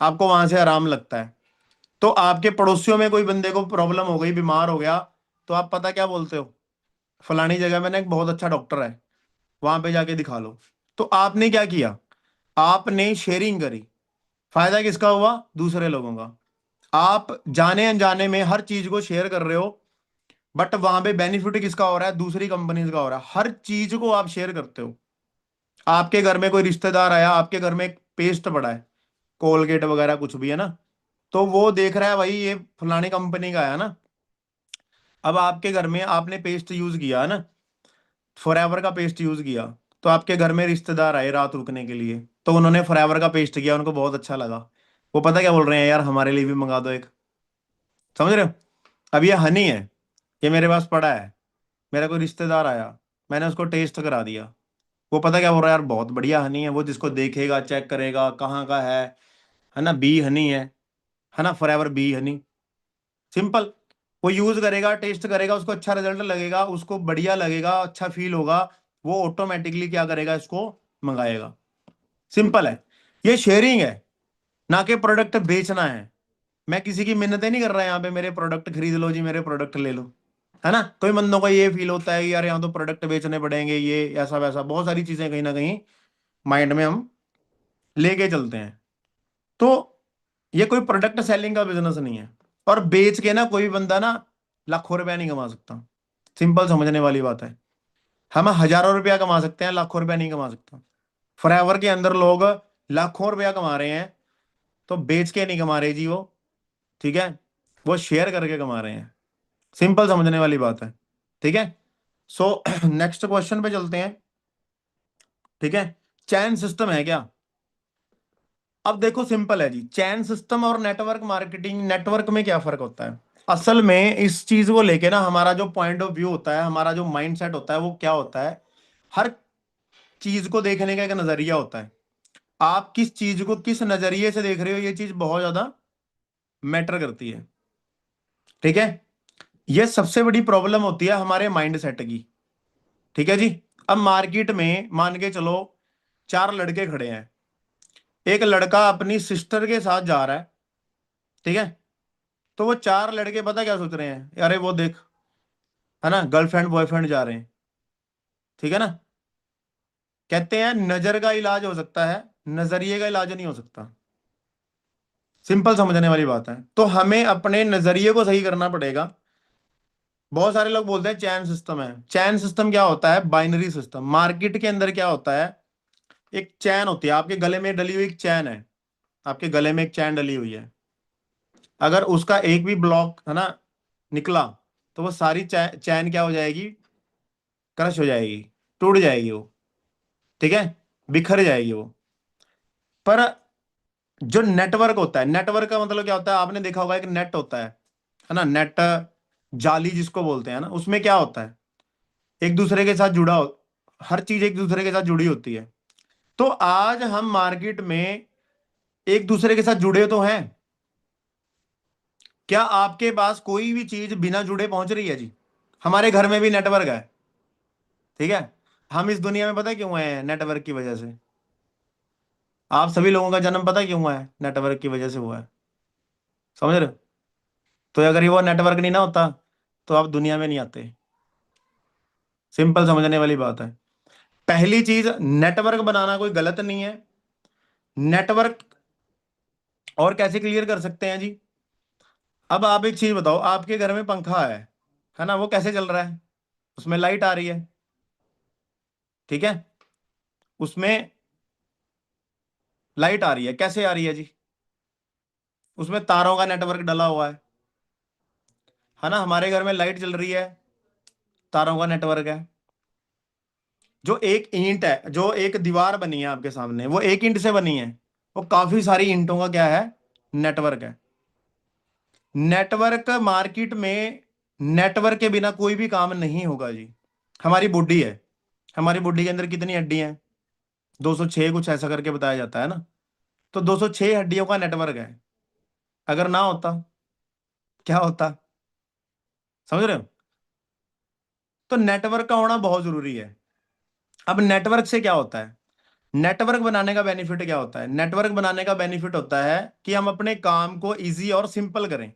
आपको वहां से आराम लगता है। तो आपके पड़ोसियों में कोई बंदे को प्रॉब्लम हो गई, बीमार हो गया, तो आप पता क्या बोलते हो, फलानी जगह में ना एक बहुत अच्छा डॉक्टर है, वहां पे जाके दिखा लो। तो आपने क्या किया, आपने शेयरिंग करी। फायदा किसका हुआ, दूसरे लोगों का। आप जाने अनजाने में हर चीज को शेयर कर रहे हो, बट वहां पे बेनिफिट किसका हो रहा है, दूसरी कंपनीज का हो रहा है। हर चीज को आप शेयर करते हो। आपके घर में कोई रिश्तेदार आया, आपके घर में एक पेस्ट पड़ा है, कोलगेट वगैरह कुछ भी है ना, तो वो देख रहा है भाई ये फलानी कंपनी का है ना। अब आपके घर में आपने पेस्ट यूज किया है ना, फॉरएवर का पेस्ट यूज किया, तो आपके घर में रिश्तेदार आए रात रुकने के लिए, तो उन्होंने फॉरएवर का पेस्ट किया, उनको बहुत अच्छा लगा। वो पता क्या बोल रहे हैं, यार हमारे लिए भी मंगा दो एक। समझ रहे हो। अब ये हनी है, ये मेरे पास पड़ा है, मेरा कोई रिश्तेदार आया, मैंने उसको टेस्ट करा दिया, वो पता क्या बोल रहा है, यार बहुत बढ़िया हनी है। वो जिसको देखेगा, चेक करेगा कहाँ का है ना, बी हनी है ना, फॉरएवर बी हनी, सिंपल। वो यूज करेगा, टेस्ट करेगा, उसको अच्छा रिजल्ट लगेगा, उसको बढ़िया लगेगा, अच्छा फील होगा, वो ऑटोमेटिकली क्या करेगा, इसको मंगाएगा। सिंपल है। ये शेयरिंग है, ना कि प्रोडक्ट बेचना है। मैं किसी की मिन्नतें नहीं कर रहा यहाँ पे, मेरे प्रोडक्ट खरीद लो जी, मेरे प्रोडक्ट ले लो, है ना। कोई बंदों का ये फील होता है कि यार यहाँ तो प्रोडक्ट बेचने पड़ेंगे, ये ऐसा वैसा, बहुत सारी चीजें कहीं ना कहीं माइंड में हम लेके चलते हैं। तो ये कोई प्रोडक्ट सेलिंग का बिजनेस नहीं है। और बेच के ना कोई बंदा ना लाखों रुपया नहीं कमा सकता। सिंपल समझने वाली बात है। हम हजारों रुपया कमा सकते हैं, लाखों रुपया नहीं कमा सकता। फॉरएवर के अंदर लोग लाखों रुपया कमा रहे हैं, तो बेच के नहीं कमा रहे जी वो, ठीक है, वो शेयर करके कमा रहे हैं। सिंपल समझने वाली बात है, ठीक है। सो नेक्स्ट क्वेश्चन पे चलते हैं, ठीक है। चैन सिस्टम है क्या। अब देखो सिंपल है जी, चैन सिस्टम और नेटवर्क मार्केटिंग, नेटवर्क में क्या फर्क होता है। असल में इस चीज को लेके ना हमारा जो पॉइंट ऑफ व्यू होता है, हमारा जो माइंडसेट होता है, वो क्या होता है, हर चीज को देखने का एक नजरिया होता है। आप किस चीज को किस नजरिए से देख रहे हो, ये चीज बहुत ज्यादा मैटर करती है, ठीक है। ये सबसे बड़ी प्रॉब्लम होती है हमारे माइंड सेट की, ठीक है जी। अब मार्केट में मान के चलो 4 लड़के खड़े हैं, एक लड़का अपनी सिस्टर के साथ जा रहा है, ठीक है। तो वो 4 लड़के पता क्या सोच रहे हैं, अरे वो देख, है ना, गर्लफ्रेंड बॉयफ्रेंड जा रहे हैं, ठीक है ना। कहते हैं नजर का इलाज हो सकता है, नजरिए का इलाज नहीं हो सकता। सिंपल समझने वाली बात है। तो हमें अपने नजरिए को सही करना पड़ेगा। बहुत सारे लोग बोलते हैं चैन सिस्टम है। चैन सिस्टम क्या होता है, बाइनरी सिस्टम। मार्केट के अंदर क्या होता है, एक चैन होती है, आपके गले में डली हुई एक चैन है, आपके गले में एक चैन डली हुई है, अगर उसका एक भी ब्लॉक है ना निकला तो वो सारी चैन क्या हो जाएगी, क्रश हो जाएगी, टूट जाएगी वो, ठीक है, बिखर जाएगी वो। पर जो नेटवर्क होता है, नेटवर्क का मतलब क्या होता है, आपने देखा होगा एक नेट होता है ना, नेट, जाली जिसको बोलते हैं ना, उसमें क्या होता है, एक दूसरे के साथ जुड़ा हो, हर चीज एक दूसरे के साथ जुड़ी होती है। तो आज हम मार्केट में एक दूसरे के साथ जुड़े तो हैं, क्या आपके पास कोई भी चीज बिना जुड़े पहुंच रही है जी? हमारे घर में भी नेटवर्क है, ठीक है, हम इस दुनिया में पता है क्यों आए हैं, नेटवर्क की वजह से। आप सभी लोगों का जन्म पता है क्यों हुआ है, नेटवर्क की वजह से हुआ है, समझ रहे हो? तो अगर ये वो नेटवर्क नहीं ना होता तो आप दुनिया में नहीं आते, सिंपल समझने वाली बात है। पहली चीज, नेटवर्क बनाना कोई गलत नहीं है। नेटवर्क और कैसे क्लियर कर सकते हैं जी? अब आप एक चीज बताओ, आपके घर में पंखा है ना, वो कैसे चल रहा है, उसमें लाइट आ रही है, ठीक है, उसमें लाइट आ रही है, कैसे आ रही है जी? उसमें तारों का नेटवर्क डला हुआ है ना, हमारे घर में लाइट चल रही है, तारों का नेटवर्क है। जो एक ईंट है, जो एक दीवार बनी है आपके सामने, वो एक ईंट से बनी है, वो काफी सारी ईंटों का क्या है, नेटवर्क है। नेटवर्क मार्केट में, नेटवर्क के बिना कोई भी काम नहीं होगा जी। हमारी बॉडी है, हमारी बॉडी के अंदर कितनी हड्डियां हैं, 206 कुछ ऐसा करके बताया जाता है ना, तो 206 हड्डियों का नेटवर्क है। अगर ना होता क्या होता, समझ रहे हो? तो नेटवर्क का होना बहुत जरूरी है। अब नेटवर्क से क्या होता है, नेटवर्क बनाने का बेनिफिट क्या होता है? नेटवर्क बनाने का बेनिफिट होता है कि हम अपने काम को इजी और सिंपल करें।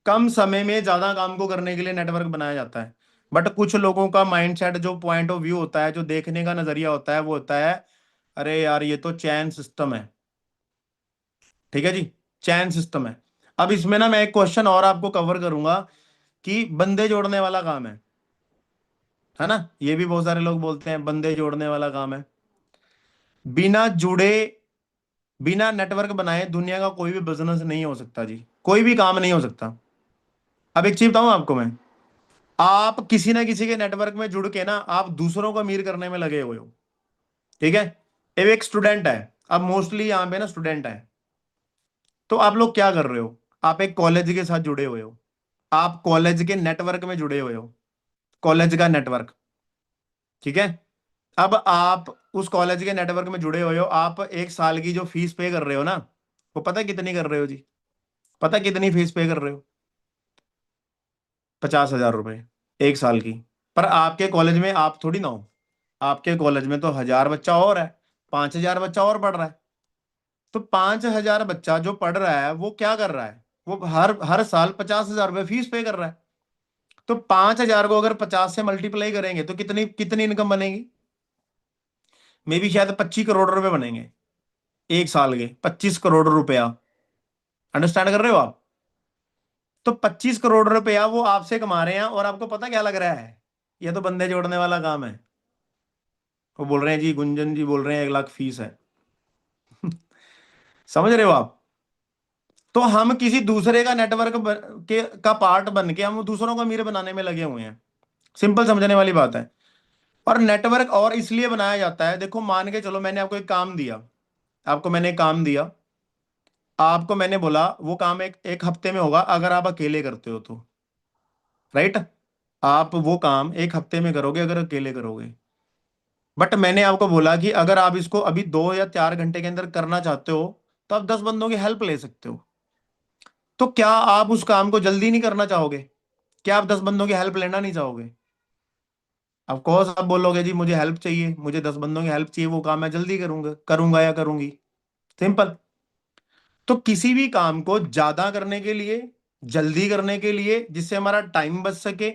कम समय में ज्यादा काम को करने के लिए नेटवर्क बनाया जाता है। बट कुछ लोगों का माइंडसेट, जो पॉइंट ऑफ व्यू होता है, जो देखने का नजरिया होता है, वो होता है अरे यार ये तो चैन सिस्टम है, ठीक है जी, चैन सिस्टम है। अब इसमें ना मैं एक क्वेश्चन और आपको कवर करूंगा कि बंदे जोड़ने वाला काम है ना, ये भी बहुत सारे लोग बोलते हैं बंदे जोड़ने वाला काम है। बिना जुड़े, बिना नेटवर्क बनाए दुनिया का कोई भी बिजनेस नहीं हो सकता जी, कोई भी काम नहीं हो सकता। अब एक चीज बताऊं आपको मैं, आप किसी ना किसी के नेटवर्क में जुड़ के ना आप दूसरों को अमीर करने में लगे हुए हो, ठीक है। अब एक स्टूडेंट है, अब मोस्टली यहाँ पे ना स्टूडेंट है, तो आप लोग क्या कर रहे हो, आप एक कॉलेज के साथ जुड़े हुए हो, आप कॉलेज के नेटवर्क में जुड़े हुए हो, कॉलेज का नेटवर्क, ठीक है। अब आप उस कॉलेज के नेटवर्क में जुड़े हुए हो, आप एक साल की जो फीस पे कर रहे हो ना, वो पता है कितनी कर रहे हो जी? पता है कितनी फीस पे कर रहे हो? 50,000 रुपए एक साल की। पर आपके कॉलेज में आप थोड़ी ना हो, आपके कॉलेज में तो 1,000 बच्चा और है, 5,000 बच्चा और पढ़ रहा है। तो 5,000 बच्चा जो पढ़ रहा है वो क्या कर रहा है, वो हर हर साल 50,000 रुपये फीस पे कर रहा है। तो 5,000 को अगर 50 से मल्टीप्लाई करेंगे तो कितनी कितनी इनकम बनेगी? मे बी शायद 25 करोड़ रुपए बनेंगे एक साल के, 25 करोड़ रुपया। अंडरस्टैंड कर रहे हो आप? तो 25 करोड़ रुपया वो आपसे कमा रहे हैं, और आपको पता क्या लग रहा है, ये तो बंदे जोड़ने वाला काम है। वो बोल रहे हैं जी, गुंजन जी बोल रहे हैं 1 लाख फीस है। समझ रहे हो आप? तो हम किसी दूसरे का नेटवर्क के का पार्ट बन के हम दूसरों को अमीर बनाने में लगे हुए हैं। सिंपल समझने वाली बात है। और नेटवर्क और इसलिए बनाया जाता है, देखो मान के चलो मैंने आपको एक काम दिया, आपको मैंने एक काम दिया, आपको मैंने बोला वो काम एक एक हफ्ते में होगा अगर आप अकेले करते हो तो, राइट? आप वो काम एक हफ्ते में करोगे अगर अकेले करोगे। बट मैंने आपको बोला कि अगर आप इसको अभी 2 या 4 घंटे के अंदर करना चाहते हो तो आप 10 बंदों की हेल्प ले सकते हो। तो क्या आप उस काम को जल्दी नहीं करना चाहोगे? क्या आप 10 बंदों की हेल्प लेना नहीं चाहोगे? ऑफ कोर्स आप बोलोगे जी मुझे हेल्प चाहिए, मुझे 10 बंदों की हेल्प चाहिए, वो काम मैं जल्दी करूंगा करूंगा या करूंगी। सिंपल। तो किसी भी काम को ज्यादा करने के लिए, जल्दी करने के लिए, जिससे हमारा टाइम बच सके,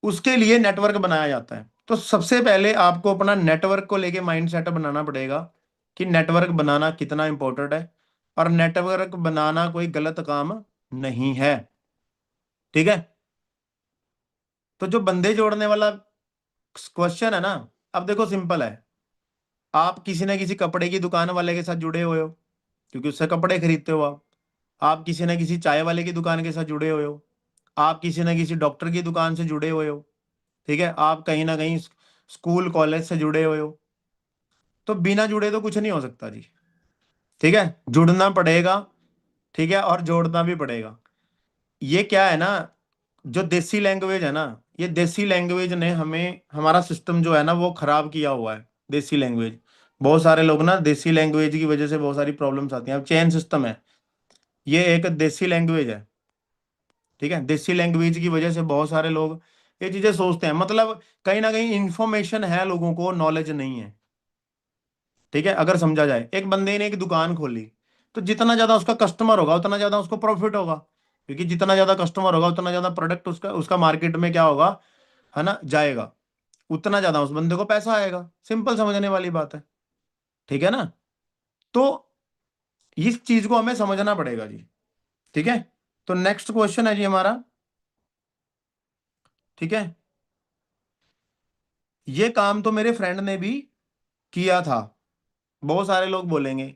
उसके लिए नेटवर्क बनाया जाता है। तो सबसे पहले आपको अपना नेटवर्क को लेके माइंड सेटअप बनाना पड़ेगा कि नेटवर्क बनाना कितना इंपॉर्टेंट है, और नेटवर्क बनाना कोई गलत काम नहीं है, ठीक है। तो जो बंदे जोड़ने वाला क्वेश्चन है ना, अब देखो सिंपल है, आप किसी ना किसी कपड़े की दुकान वाले के साथ जुड़े हुए हो, क्योंकि उससे कपड़े खरीदते हो आप किसी ना किसी चाय वाले की दुकान के साथ जुड़े हुए हो, आप किसी ना किसी डॉक्टर की दुकान से जुड़े हुए हो, ठीक है, आप कहीं ना कहीं स्कूल कॉलेज से जुड़े हुए हो। तो बिना जुड़े तो कुछ नहीं हो सकता जी, ठीक है, जुड़ना पड़ेगा, ठीक है, और जोड़ना भी पड़ेगा। ये क्या है ना, जो देसी लैंग्वेज है ना, ये देसी लैंग्वेज ने हमें, हमारा सिस्टम जो है ना वो खराब किया हुआ है। देसी लैंग्वेज, बहुत सारे लोग ना देसी लैंग्वेज की वजह से बहुत सारी प्रॉब्लम्स आती हैं। अब चेन सिस्टम है, ये एक देसी लैंग्वेज है, ठीक है, देसी लैंग्वेज की वजह से बहुत सारे लोग ये चीजें सोचते हैं, मतलब कहीं ना कहीं इंफॉर्मेशन है, लोगों को नॉलेज नहीं है, ठीक है। अगर समझा जाए, एक बंदे ने एक दुकान खोली, तो जितना ज्यादा उसका कस्टमर होगा उतना ज्यादा उसको प्रॉफिट होगा, क्योंकि जितना ज्यादा कस्टमर होगा उतना ज्यादा प्रोडक्ट उसका उसका मार्केट में क्या होगा, है ना, जाएगा, उतना ज्यादा उस बंदे को पैसा आएगा। सिंपल समझने वाली बात है, ठीक है ना। तो इस चीज को हमें समझना पड़ेगा जी, ठीक है। तो नेक्स्ट क्वेश्चन है जी हमारा, ठीक है, ये काम तो मेरे फ्रेंड ने भी किया था। बहुत सारे लोग बोलेंगे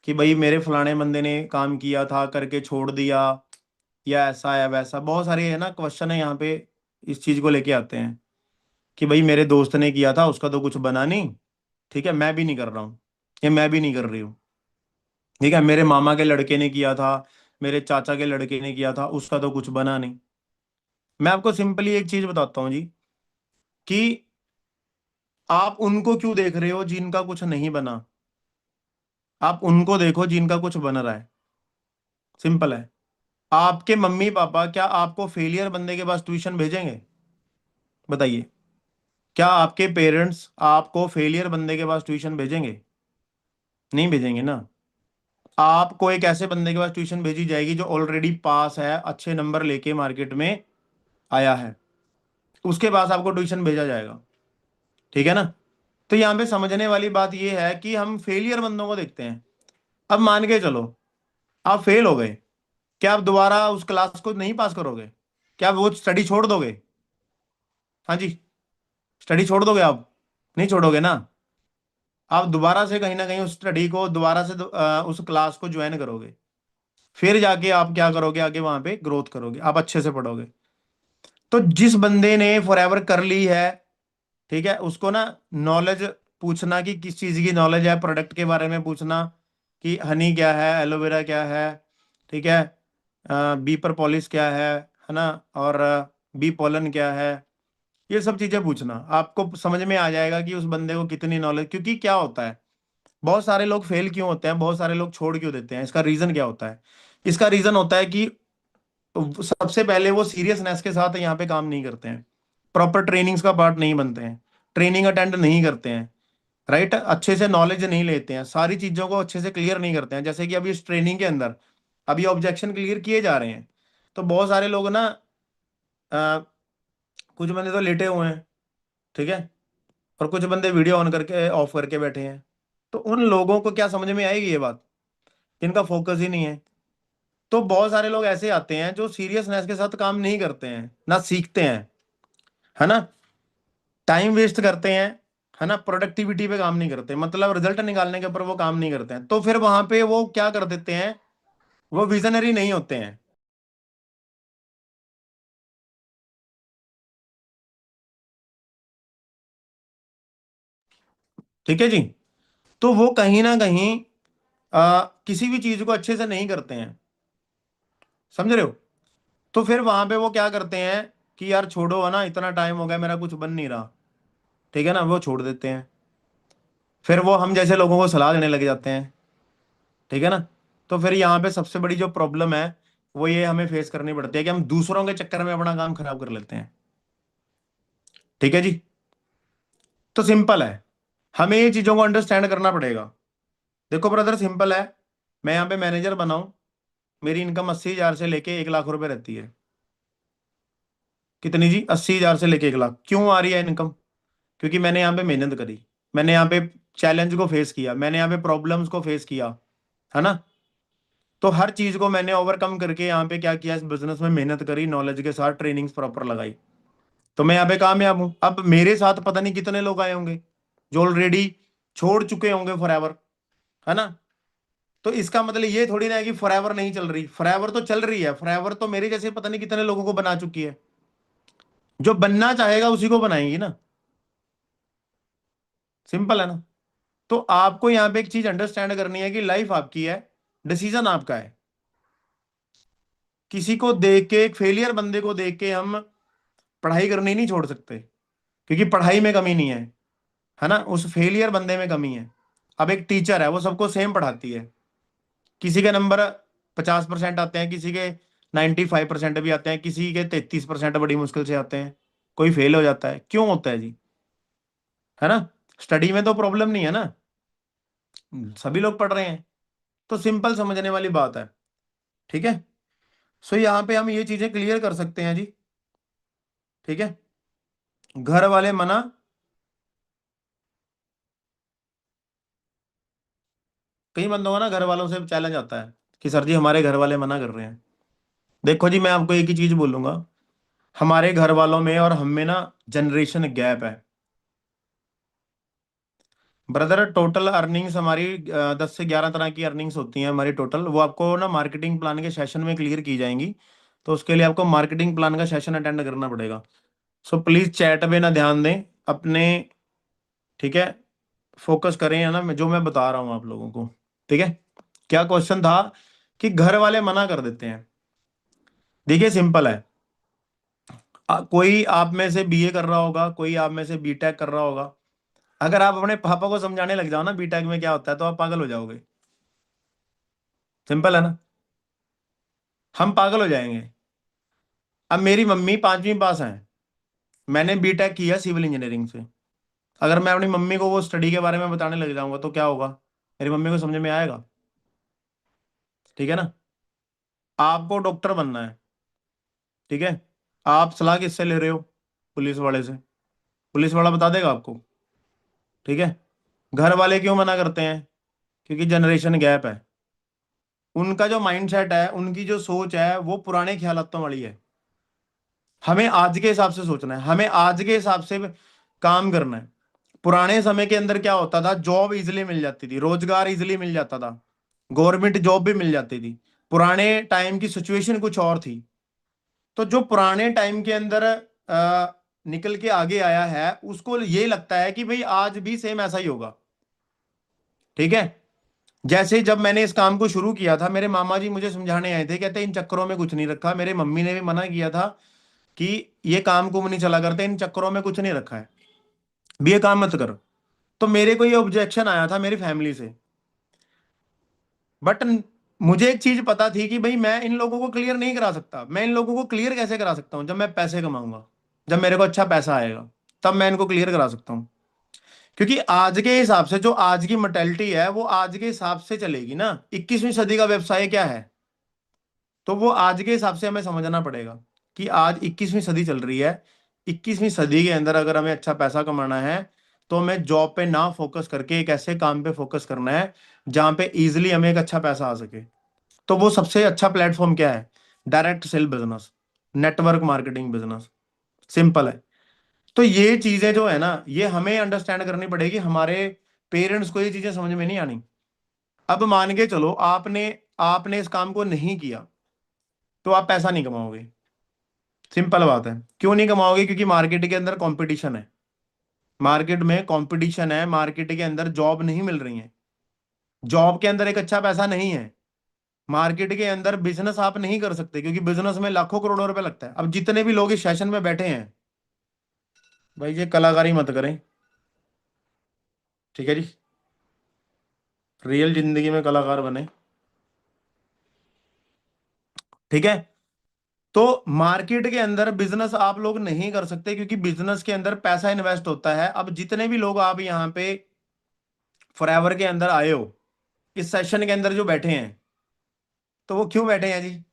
कि भाई मेरे फलाने बंदे ने काम किया था, करके छोड़ दिया, या ऐसा या वैसा, बहुत सारे है ना क्वेश्चन है यहाँ पे, इस चीज को लेके आते हैं कि भाई मेरे दोस्त ने किया था, उसका तो कुछ बना नहीं, ठीक है, मैं भी नहीं कर रहा हूँ, ये मैं भी नहीं कर रही हूँ, ठीक है, मेरे मामा के लड़के ने किया था, मेरे चाचा के लड़के ने किया था, उसका तो कुछ बना नहीं। मैं आपको सिंपली एक चीज बताता हूँ जी, कि आप उनको क्यों देख रहे हो जिनका कुछ नहीं बना, आप उनको देखो जिनका कुछ बन रहा है। सिंपल है। आपके मम्मी पापा क्या आपको फेलियर बंदे के पास ट्यूशन भेजेंगे? बताइए, क्या आपके पेरेंट्स आपको फेलियर बंदे के पास ट्यूशन भेजेंगे? नहीं भेजेंगे ना। आपको एक ऐसे बंदे के पास ट्यूशन भेजी जाएगी जो ऑलरेडी पास है, अच्छे नंबर लेके मार्केट में आया है, उसके पास आपको ट्यूशन भेजा जाएगा, ठीक है ना। तो यहाँ पे समझने वाली बात यह है कि हम फेलियर बंदों को देखते हैं। अब मान के चलो आप फेल हो गए, क्या आप दोबारा उस क्लास को नहीं पास करोगे? क्या आप वो स्टडी छोड़ दोगे? हाँ जी, स्टडी छोड़ दोगे आप? नहीं छोड़ोगे ना। आप दोबारा से कहीं ना कहीं उस स्टडी को दोबारा से उस क्लास को ज्वाइन करोगे, फिर जाके आप क्या करोगे, आगे वहां पे ग्रोथ करोगे, आप अच्छे से पढ़ोगे। तो जिस बंदे ने फॉरएवर कर ली है, ठीक है, उसको ना नॉलेज पूछना कि किस चीज की नॉलेज है, प्रोडक्ट के बारे में पूछना कि हनी क्या है, एलोवेरा क्या है, ठीक है, बी पर पॉलिश क्या है ना, और बी पोलन क्या है, ये सब चीजें पूछना, आपको समझ में आ जाएगा कि उस बंदे को कितनी नॉलेज। क्योंकि क्या होता है, बहुत सारे लोग फेल क्यों होते हैं, बहुत सारे लोग छोड़ क्यों देते हैं, इसका रीजन क्या होता है? इसका रीजन होता है कि सबसे पहले वो सीरियसनेस के साथ यहाँ पे काम नहीं करते हैं, प्रॉपर ट्रेनिंग्स का पार्ट नहीं बनते हैं, ट्रेनिंग अटेंड नहीं करते हैं, राइट, अच्छे से नॉलेज नहीं लेते हैं, सारी चीजों को अच्छे से क्लियर नहीं करते हैं। जैसे कि अभी इस ट्रेनिंग के अंदर अभी ऑब्जेक्शन क्लियर किए जा रहे हैं, तो बहुत सारे लोग ना कुछ बंदे तो लेटे हुए हैं, ठीक है, और कुछ बंदे वीडियो ऑन करके ऑफ करके बैठे हैं। तो उन लोगों को क्या समझ में आएगी ये बात, जिनका फोकस ही नहीं है। तो बहुत सारे लोग ऐसे आते हैं जो सीरियसनेस के साथ काम नहीं करते हैं, ना सीखते हैं, है ना, टाइम वेस्ट करते हैं, है ना, प्रोडक्टिविटी पे काम नहीं करते, मतलब रिजल्ट निकालने के ऊपर वो काम नहीं करते हैं। तो फिर वहां पे वो क्या कर देते हैं, वो विजनरी नहीं होते हैं। ठीक है जी। तो वो कहीं ना कहीं किसी भी चीज को अच्छे से नहीं करते हैं, समझ रहे हो। तो फिर वहां पे वो क्या करते हैं कि यार छोड़ो, है ना, इतना टाइम हो गया मेरा कुछ बन नहीं रहा, ठीक है ना, वो छोड़ देते हैं। फिर वो हम जैसे लोगों को सलाह देने लग जाते हैं, ठीक है ना। तो फिर यहाँ पे सबसे बड़ी जो प्रॉब्लम है वो ये हमें फेस करनी पड़ती है कि हम दूसरों के चक्कर में अपना काम खराब कर लेते हैं, ठीक है जी। तो सिंपल है, हमें ये चीजों को अंडरस्टैंड करना पड़ेगा। देखो ब्रदर, सिंपल है, मैं यहाँ पे मैनेजर बनाऊं, मेरी इनकम 80,000 से लेके 1 लाख रुपए रहती है। कितनी जी? 80,000 से लेके 1 लाख। क्यों आ रही है इनकम? क्योंकि मैंने यहाँ पे मेहनत करी, मैंने यहाँ पे चैलेंज को फेस किया, मैंने यहाँ पे प्रॉब्लम्स को फेस किया, है ना। तो हर चीज को मैंने ओवरकम करके यहाँ पे क्या किया, इस बिजनेस में मेहनत करी, नॉलेज के साथ ट्रेनिंग्स प्रॉपर लगाई, तो मैं यहाँ पे कामयाब हूँ। अब मेरे साथ पता नहीं कितने लोग आए होंगे जो ऑलरेडी छोड़ चुके होंगे फॉरएवर, है ना। तो इसका मतलब ये थोड़ी ना है कि फॉरएवर नहीं चल रही, फॉरएवर तो चल रही है। फॉरएवर तो मेरे जैसे पता नहीं कितने लोगों को बना चुकी है। जो बनना चाहेगा उसी को बनाएंगी ना, सिंपल है ना। तो आपको यहां पे एक चीज अंडरस्टैंड करनी है कि लाइफ आपकी है, डिसीजन आपका है। किसी को देख के, एक फेलियर बंदे को देख के हम पढ़ाई करनी नहीं छोड़ सकते, क्योंकि पढ़ाई में कमी नहीं है ना, उस फेलियर बंदे में कमी है। अब एक टीचर है, वो सबको सेम पढ़ाती है, किसी के नंबर 50% आते हैं, किसी के 95% भी आते हैं, किसी के 33% बड़ी मुश्किल से आते हैं, कोई फेल हो जाता है। क्यों होता है जी, है ना। स्टडी में तो प्रॉब्लम नहीं है ना, सभी लोग पढ़ रहे हैं। तो सिंपल समझने वाली बात है, ठीक है। सो यहाँ पे हम ये चीजें क्लियर कर सकते हैं जी, ठीक है। घर वाले मना, कई बंदों का ना घर वालों से चैलेंज आता है कि सर जी हमारे घर वाले मना कर रहे हैं। देखो जी, मैं आपको एक ही चीज बोलूंगा, हमारे घर वालों में और हम में ना जनरेशन गैप है। ब्रदर, टोटल अर्निंग्स हमारी 10 से 11 तरह की अर्निंग्स होती हैं हमारी टोटल। वो आपको ना मार्केटिंग प्लान के सेशन में क्लियर की जाएंगी। तो उसके लिए आपको मार्केटिंग प्लान का सेशन अटेंड करना पड़ेगा। सो प्लीज चैट पे ना ध्यान दें अपने, ठीक है। फोकस करें, है ना, जो मैं बता रहा हूँ आप लोगों को, ठीक है। क्या क्वेश्चन था कि घर वाले मना कर देते हैं। देखिए सिंपल है, कोई आप में से बीए कर रहा होगा, कोई आप में से बीटेक कर रहा होगा। अगर आप अपने पापा को समझाने लग जाओ ना बीटेक में क्या होता है, तो आप पागल हो जाओगे। सिंपल है ना, हम पागल हो जाएंगे। अब मेरी मम्मी 5वीं पास है, मैंने बीटेक किया सिविल इंजीनियरिंग से। अगर मैं अपनी मम्मी को वो स्टडी के बारे में बताने लग जाऊंगा तो क्या होगा, मेरी मम्मी को समझ में आएगा, ठीक है ना। आपको डॉक्टर बनना है, ठीक है। आप सलाह किससे ले रहे हो, पुलिस वाले से। पुलिस वाला बता देगा आपको, ठीक है। घर वाले क्यों मना करते हैं, क्योंकि जनरेशन गैप है। उनका जो माइंडसेट है, उनकी जो सोच है, वो पुराने ख्यालातों वाली है। हमें आज के हिसाब से सोचना है, हमें आज के हिसाब से काम करना है। पुराने समय के अंदर क्या होता था, जॉब इजिली मिल जाती थी, रोजगार इजिली मिल जाता था, गवर्नमेंट जॉब भी मिल जाती थी। पुराने टाइम की सिचुएशन कुछ और थी। तो जो पुराने टाइम के अंदर निकल के आगे आया है, उसको ये लगता है कि भाई आज भी सेम ऐसा ही होगा, ठीक है। जैसे जब मैंने इस काम को शुरू किया था, मेरे मामा जी मुझे समझाने आए थे, कहते इन चक्करों में कुछ नहीं रखा। मेरे मम्मी ने भी मना किया था कि ये काम कुम नहीं चला करते, इन चक्करों में कुछ नहीं रखा है, भी ये काम मत कर। तो मेरे को ये ऑब्जेक्शन आया था मेरी फैमिली से। बट मुझे एक चीज पता थी कि भाई मैं इन लोगों को क्लियर नहीं करा सकता। मैं इन लोगों को क्लियर कैसे करा सकता हूं, जब मैं पैसे कमाऊंगा, जब मेरे को अच्छा पैसा आएगा, तब मैं इनको क्लियर करा सकता हूं। क्योंकि आज के हिसाब से जो आज की मेंटेलिटी है, वो आज के हिसाब से चलेगी ना। 21वीं सदी का व्यवसाय क्या है, तो वो आज के हिसाब से हमें समझना पड़ेगा कि आज 21वीं सदी चल रही है। 21वीं सदी के अंदर अगर हमें अच्छा पैसा कमाना है, तो हमें जॉब पे ना फोकस करके एक ऐसे काम पे फोकस करना है जहां पे इजिली हमें एक अच्छा पैसा आ सके। तो वो सबसे अच्छा प्लेटफॉर्म क्या है, direct sell business, network marketing business, simple है। तो ये चीजें जो है ना, ये हमें अंडरस्टैंड करनी पड़ेगी। हमारे पेरेंट्स को ये चीजें समझ में नहीं आनी। अब मान के चलो आपने आपने इस काम को नहीं किया, तो आप पैसा नहीं कमाओगे। सिंपल बात है। क्यों नहीं कमाओगे, क्योंकि मार्केट के अंदर कंपटीशन है, मार्केट में कंपटीशन है, मार्केट के अंदर जॉब नहीं मिल रही है, जॉब के अंदर एक अच्छा पैसा नहीं है, मार्केट के अंदर बिजनेस आप नहीं कर सकते, क्योंकि बिजनेस में लाखों करोड़ों रुपए लगता है। अब जितने भी लोग इस सेशन में बैठे हैं भाई, ये कलाकारी मत करें, ठीक है जी। रियल जिंदगी में कलाकार बने, ठीक है। तो मार्केट के अंदर बिजनेस आप लोग नहीं कर सकते, क्योंकि बिजनेस के अंदर पैसा इन्वेस्ट होता है। अब जितने भी लोग आप यहाँ पे फॉरएवर के अंदर आए हो, इस सेशन के अंदर जो बैठे हैं, तो वो क्यों बैठे हैं जी,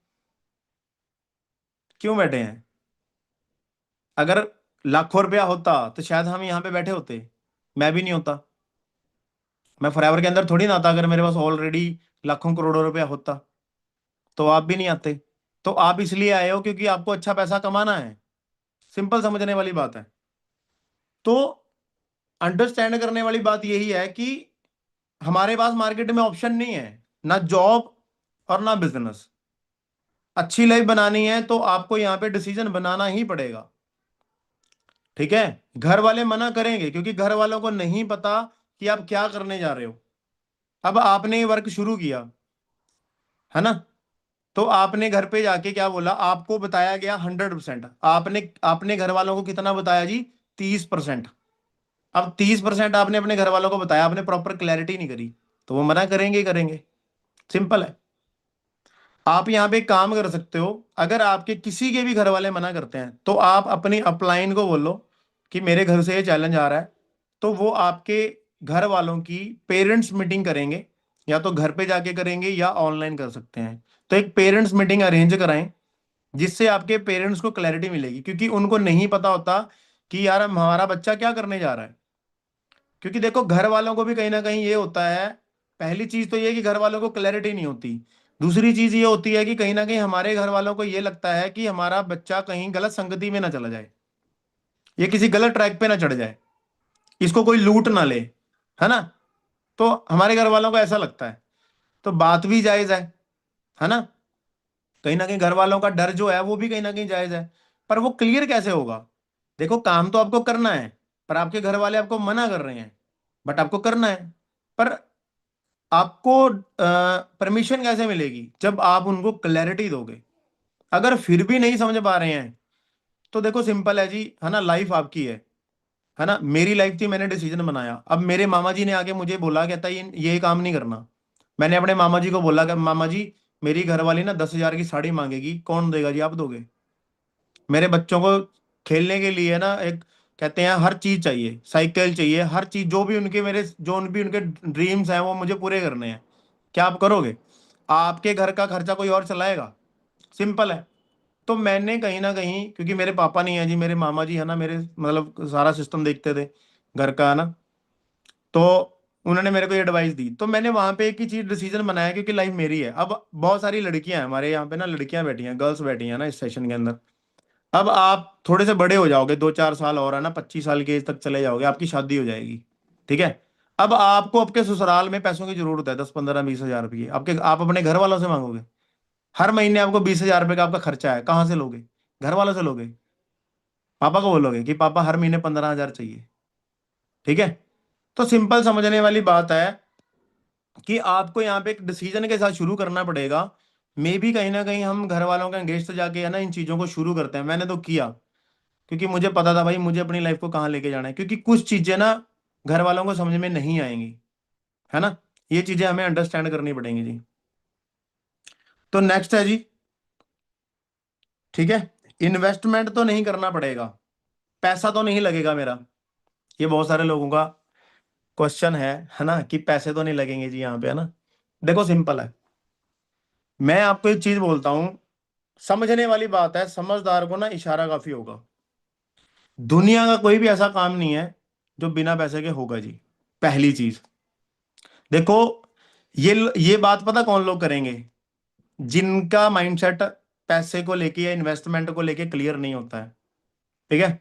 क्यों बैठे हैं। अगर लाखों रुपया होता तो शायद हम यहाँ पे बैठे होते, मैं भी नहीं होता। मैं फॉरएवर के अंदर थोड़ी ना आता। अगर मेरे पास ऑलरेडी लाखों करोड़ों रुपया होता, तो आप भी नहीं आते। तो आप इसलिए आए हो क्योंकि आपको अच्छा पैसा कमाना है, सिंपल समझने वाली बात है। तो अंडरस्टैंड करने वाली बात यही है कि हमारे पास मार्केट में ऑप्शन नहीं है, ना जॉब और ना बिजनेस। अच्छी लाइफ बनानी है तो आपको यहाँ पे डिसीजन बनाना ही पड़ेगा, ठीक है। घर वाले मना करेंगे क्योंकि घर वालों को नहीं पता कि आप क्या करने जा रहे हो। अब आपने ये वर्क शुरू किया है ना, तो आपने घर पे जाके क्या बोला, आपको बताया गया 100%, आपने आपने घर वालों को कितना बताया जी, 30%। अब 30% आपने अपने घर वालों को बताया, आपने प्रॉपर क्लैरिटी नहीं करी, तो वो मना करेंगे ही करेंगे, सिंपल है। आप यहाँ पे एक काम कर सकते हो, अगर आपके किसी के भी घर वाले मना करते हैं तो आप अपनी अपलाइन को बोलो कि मेरे घर से ये चैलेंज आ रहा है, तो वो आपके घर वालों की पेरेंट्स मीटिंग करेंगे, या तो घर पे जाके करेंगे या ऑनलाइन कर सकते हैं। तो एक पेरेंट्स मीटिंग अरेंज कराएं जिससे आपके पेरेंट्स को क्लैरिटी मिलेगी, क्योंकि उनको नहीं पता होता कि यार हमारा बच्चा क्या करने जा रहा है। क्योंकि देखो घर वालों को भी कहीं ना कहीं ये होता है, पहली चीज तो ये कि घर वालों को क्लैरिटी नहीं होती, दूसरी चीज ये होती है कि कहीं ना कहीं हमारे घर वालों को ये लगता है कि हमारा बच्चा कहीं गलत संगति में ना चला जाए, ये किसी गलत ट्रैक पे ना चढ़ जाए, इसको कोई लूट ना ले, है ना। तो हमारे घर वालों को ऐसा लगता है, तो बात भी जायज है ना। कहीं ना कहीं घर वालों का डर जो है वो भी कहीं ना कहीं जायज है, पर वो क्लियर कैसे होगा। देखो काम तो आपको करना है, पर आपके घर वाले आपको मना कर रहे हैं, बट आपको करना है। पर आपको परमिशन कैसे मिलेगी, जब आप उनको क्लैरिटी दोगे। अगर फिर भी नहीं समझ पा रहे हैं तो देखो सिंपल है जी, है ना, लाइफ आपकी है ना। मेरी लाइफ थी, मैंने डिसीजन बनाया। अब मेरे मामा जी ने आके मुझे बोला, कहता ये काम नहीं करना। मैंने अपने मामा जी को बोला कि मामा जी मेरी घरवाली ना 10,000 की साड़ी मांगेगी, कौन देगा जी, आप दोगे। मेरे बच्चों को खेलने के लिए ना एक, कहते हैं हर चीज चाहिए, साइकिल चाहिए, हर चीज, जो भी उनके मेरे जो भी उनके ड्रीम्स हैं वो मुझे पूरे करने हैं। क्या आप करोगे? आपके घर का खर्चा कोई और चलाएगा? सिंपल है। तो मैंने कहीं ना कहीं, क्योंकि मेरे पापा नहीं है जी, मेरे मामा जी है ना, मेरे मतलब सारा सिस्टम देखते थे घर का, है ना, तो उन्होंने मेरे को एडवाइस दी। तो मैंने वहां पे एक ही चीज डिसीजन बनाया, क्योंकि लाइफ मेरी है। अब बहुत सारी लड़कियां हैं हमारे यहाँ पे ना, लड़कियां बैठी हैं, गर्ल्स बैठी हैं ना इस सेशन के अंदर। अब आप थोड़े से बड़े हो जाओगे, 2-4 साल और, है ना, 25 साल की एज तक चले जाओगे, आपकी शादी हो जाएगी, ठीक है। अब आपको आपके ससुराल में पैसों की जरूरत है, 10, 15, 20 हजार रुपये आपके, आप अपने घर वालों से मांगोगे। हर महीने आपको 20 हजार रुपये का आपका खर्चा है, कहाँ से लोगे? घर वालों से लोगे। पापा को बोलोगे कि पापा हर महीने 15 हजार चाहिए, ठीक है। तो सिंपल समझने वाली बात है कि आपको यहाँ पे एक डिसीजन के साथ शुरू करना पड़ेगा। मे भी कहीं ना कहीं हम घर वालों के अगेंस्ट जाके, है ना, इन चीजों को शुरू करते हैं। मैंने तो किया क्योंकि मुझे पता था भाई मुझे अपनी लाइफ को कहाँ लेके जाना है, क्योंकि कुछ चीजें ना घर वालों को समझ में नहीं आएंगी, है ना। ये चीजें हमें अंडरस्टैंड करनी पड़ेंगी जी। तो नेक्स्ट है जी, ठीक है, इन्वेस्टमेंट तो नहीं करना पड़ेगा, पैसा तो नहीं लगेगा मेरा। ये बहुत सारे लोगों का क्वेश्चन है ना, कि पैसे तो नहीं लगेंगे जी यहाँ पे, है ना। देखो सिंपल है, मैं आपको एक चीज बोलता हूं, समझने वाली बात है, समझदार को ना इशारा काफी होगा। दुनिया का कोई भी ऐसा काम नहीं है जो बिना पैसे के होगा जी। पहली चीज देखो, ये बात पता कौन लोग करेंगे, जिनका माइंडसेट पैसे को लेके या इन्वेस्टमेंट को लेके क्लियर नहीं होता है, ठीक है।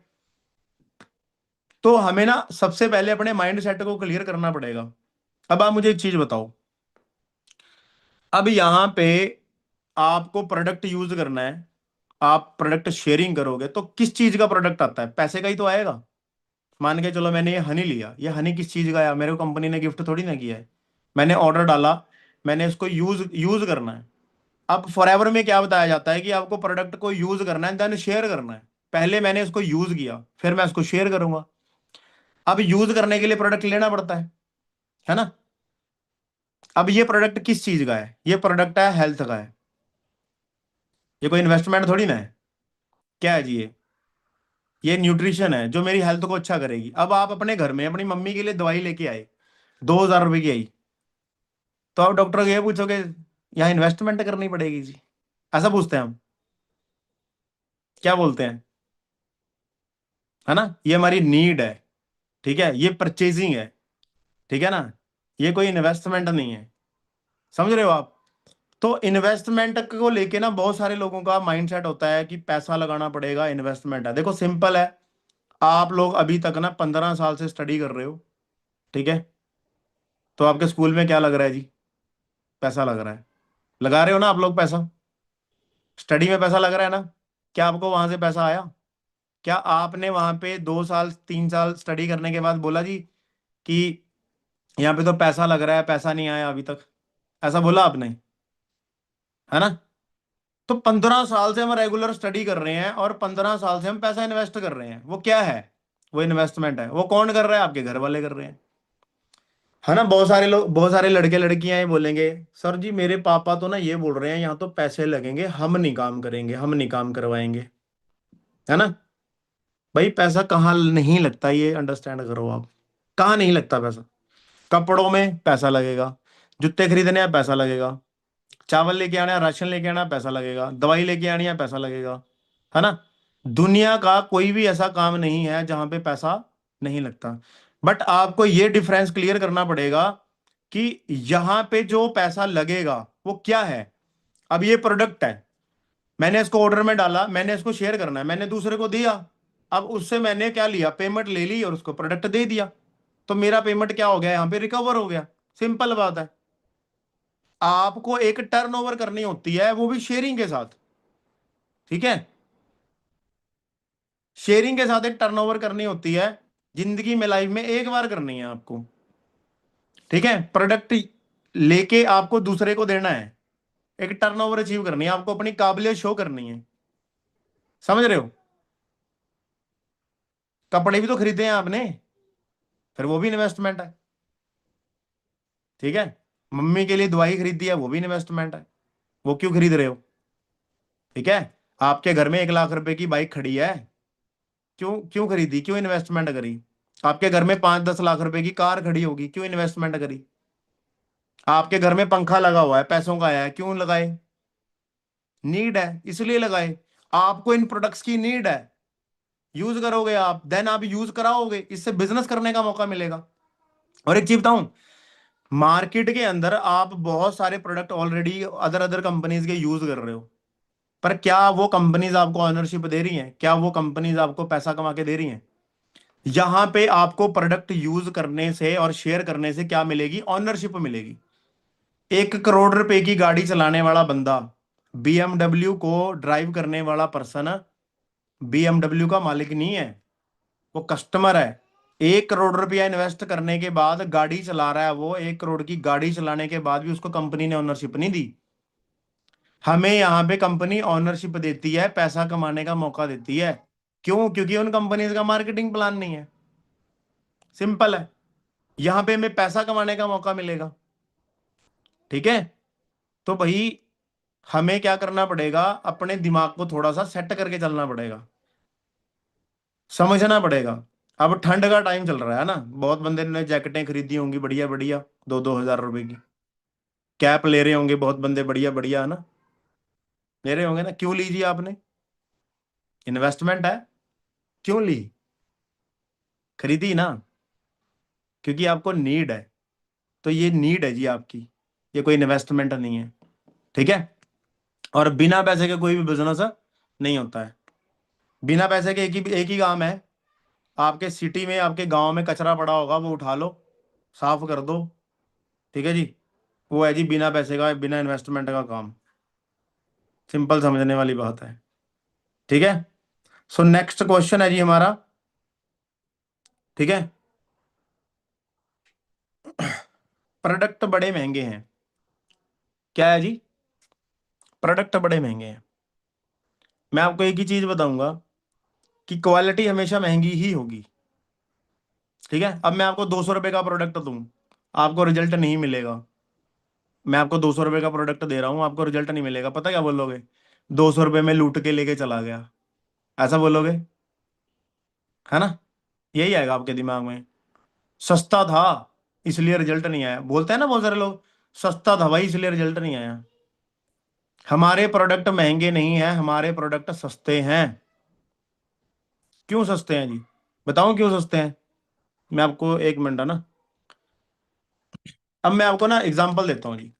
तो हमें ना सबसे पहले अपने माइंड सेट को क्लियर करना पड़ेगा। अब आप मुझे एक चीज बताओ, अब यहां पे आपको प्रोडक्ट यूज करना है, आप प्रोडक्ट शेयरिंग करोगे तो किस चीज का प्रोडक्ट आता है? पैसे का ही तो आएगा। मान के चलो मैंने ये हनी लिया, ये हनी किस चीज का आया? मेरे को कंपनी ने गिफ्ट थोड़ी ना किया है, मैंने ऑर्डर डाला, मैंने इसको यूज यूज करना है। अब फॉरएवर में क्या बताया जाता है कि आपको प्रोडक्ट को यूज करना है, देन शेयर करना है। पहले मैंने इसको यूज किया, फिर मैं इसको शेयर करूंगा। अब यूज करने के लिए प्रोडक्ट लेना पड़ता है ना। अब ये प्रोडक्ट किस चीज का है? ये प्रोडक्ट है हेल्थ का है, ये कोई इन्वेस्टमेंट थोड़ी ना है। क्या है जी? ये न्यूट्रिशन है जो मेरी हेल्थ को अच्छा करेगी। अब आप अपने घर में अपनी मम्मी के लिए दवाई लेके आए, 2,000 रुपए की आई, तो आप डॉक्टर को ये पूछोगे यहाँ इन्वेस्टमेंट करनी पड़ेगी जी? ऐसा पूछते हैं हम? क्या बोलते हैं, है ना। ये हमारी नीड है, ठीक है, ये परचेजिंग है, ठीक है ना, ये कोई इन्वेस्टमेंट नहीं है। समझ रहे हो आप? तो इन्वेस्टमेंट को लेके ना बहुत सारे लोगों का माइंडसेट होता है कि पैसा लगाना पड़ेगा, इन्वेस्टमेंट है। देखो सिंपल है, आप लोग अभी तक ना 15 साल से स्टडी कर रहे हो, ठीक है? तो आपके स्कूल में क्या लग रहा है जी? पैसा लग रहा है। लगा रहे हो ना आप लोग पैसा? स्टडी में पैसा लग रहा है ना? क्या आपको वहां से पैसा आया? क्या आपने वहां पे 2 साल 3 साल स्टडी करने के बाद बोला जी कि यहाँ पे तो पैसा लग रहा है, पैसा नहीं आया अभी तक? ऐसा बोला आपने? है ना? तो 15 साल से हम रेगुलर स्टडी कर रहे हैं और 15 साल से हम पैसा इन्वेस्ट कर रहे हैं। वो क्या है? वो इन्वेस्टमेंट है। वो कौन कर रहा है? आपके घर वाले कर रहे हैं, है ना? बहुत सारे लोग, बहुत सारे लड़के लड़कियां ये बोलेंगे, सर जी मेरे पापा तो ना ये बोल रहे हैं यहाँ तो पैसे लगेंगे, हम नहीं काम करेंगे, हम नहीं काम करवाएंगे, है ना? भाई पैसा कहाँ नहीं लगता, ये अंडरस्टैंड करो आप। कहाँ नहीं लगता पैसा? कपड़ों में पैसा लगेगा, जूते खरीदने हैं पैसा लगेगा, चावल लेके आना है, राशन लेके आना है, पैसा लगेगा, दवाई लेके आनी है, पैसा लगेगा, है ना? दुनिया का कोई भी ऐसा काम नहीं है जहां पे पैसा नहीं लगता। बट आपको ये डिफरेंस क्लियर करना पड़ेगा कि यहां पे जो पैसा लगेगा वो क्या है। अब ये प्रोडक्ट है, मैंने इसको ऑर्डर में डाला, मैंने इसको शेयर करना है, मैंने दूसरे को दिया, अब उससे मैंने क्या लिया? पेमेंट ले ली और उसको प्रोडक्ट दे दिया, तो मेरा पेमेंट क्या हो गया? यहां पे रिकवर हो गया। सिंपल बात है। आपको एक टर्नओवर करनी होती है, वो भी शेयरिंग के साथ, ठीक है? शेयरिंग के साथ एक टर्नओवर करनी होती है, जिंदगी में लाइफ में एक बार करनी है आपको, ठीक है? प्रोडक्ट लेके आपको दूसरे को देना है, एक टर्नओवर अचीव करनी है, आपको अपनी काबिलियत शो करनी है। समझ रहे हो? कपड़े भी तो खरीदे हैं आपने, फिर वो भी इन्वेस्टमेंट है, ठीक है? मम्मी के लिए दवाई खरीदी है, वो भी इन्वेस्टमेंट है। वो क्यों खरीद रहे हो? ठीक है? आपके घर में 1 लाख रुपए की बाइक खड़ी है, क्यों क्यों खरीदी? क्यों इन्वेस्टमेंट करी? आपके घर में 5-10 लाख रुपए की कार खड़ी होगी, क्यों इन्वेस्टमेंट करी? आपके घर में पंखा लगा हुआ है, पैसों का आया है, क्यों लगाए? नीड है इसलिए लगाए। आपको इन प्रोडक्ट्स की नीड है, यूज करोगे आप, देन आप यूज कराओगे, इससे बिजनेस करने का मौका मिलेगा। और एक चीज बताऊं, मार्केट के अंदर आप बहुत सारे product already other other companies के यूज कर रहे हो, पर क्या वो कंपनीज आपको ऑनरशिप दे रही हैं? क्या वो कंपनीज आपको पैसा कमा के दे रही हैं? यहां पे आपको प्रोडक्ट यूज करने से और शेयर करने से क्या मिलेगी? ऑनरशिप मिलेगी। 1 करोड़ रुपए की गाड़ी चलाने वाला बंदा, बीएमडब्ल्यू को ड्राइव करने वाला पर्सन बीएमडब्ल्यू का मालिक नहीं है, वो कस्टमर है। 1 करोड़ रुपया इन्वेस्ट करने के बाद गाड़ी चला रहा है, वो 1 करोड़ की गाड़ी चलाने के बाद भी उसको कंपनी ने ऑनरशिप नहीं दी। हमें यहां पे कंपनी ऑनरशिप देती है, पैसा कमाने का मौका देती है। क्यों? क्योंकि उन कंपनीज का मार्केटिंग प्लान नहीं है। सिंपल है। यहां पे हमें पैसा कमाने का मौका मिलेगा, ठीक है? तो भाई हमें क्या करना पड़ेगा? अपने दिमाग को थोड़ा सा सेट करके चलना पड़ेगा, समझना पड़ेगा। अब ठंड का टाइम चल रहा है ना, बहुत बंदे ने जैकेटें खरीदी होंगी बढ़िया बढ़िया, 2-2 हज़ार रुपए की। कैप ले रहे होंगे बहुत बंदे, बढ़िया बढ़िया, है ना? ले रहे होंगे ना? क्यों लीजिए आपने? इन्वेस्टमेंट है। क्यों ली? खरीदी ना क्योंकि आपको नीड है। तो ये नीड है जी आपकी, ये कोई इन्वेस्टमेंट नहीं है, ठीक है? और बिना पैसे के कोई भी बिजनेस नहीं होता है। बिना पैसे के एक ही काम है, आपके सिटी में, आपके गांव में कचरा पड़ा होगा, वो उठा लो, साफ कर दो, ठीक है जी? वो है जी बिना पैसे का, बिना इन्वेस्टमेंट का काम। सिंपल समझने वाली बात है, ठीक है? सो नेक्स्ट क्वेश्चन है जी हमारा, ठीक है? प्रोडक्ट बड़े महंगे हैं। क्या है जी? प्रोडक्ट बड़े महंगे हैं। मैं आपको एक ही चीज बताऊंगा कि क्वालिटी हमेशा महंगी ही होगी, ठीक है? अब मैं आपको 200 रुपए का प्रोडक्ट दूं, आपको रिजल्ट नहीं मिलेगा। मैं आपको 200 रुपए का प्रोडक्ट दे रहा हूं, आपको रिजल्ट नहीं मिलेगा। पता क्या बोलोगे? 200 रुपए में लूट के लेके चला गया, ऐसा बोलोगे, है ना? यही आएगा आपके दिमाग में। सस्ता था इसलिए रिजल्ट नहीं आया, बोलते हैं ना बहुत सारे लोग, सस्ता था भाई इसलिए रिजल्ट नहीं आया। हमारे प्रोडक्ट महंगे नहीं हैं, हमारे प्रोडक्ट सस्ते हैं। क्यों सस्ते हैं जी? बताऊं क्यों सस्ते हैं? मैं आपको 1 मिनट, है ना? अब मैं आपको ना एग्जांपल देता हूं जी,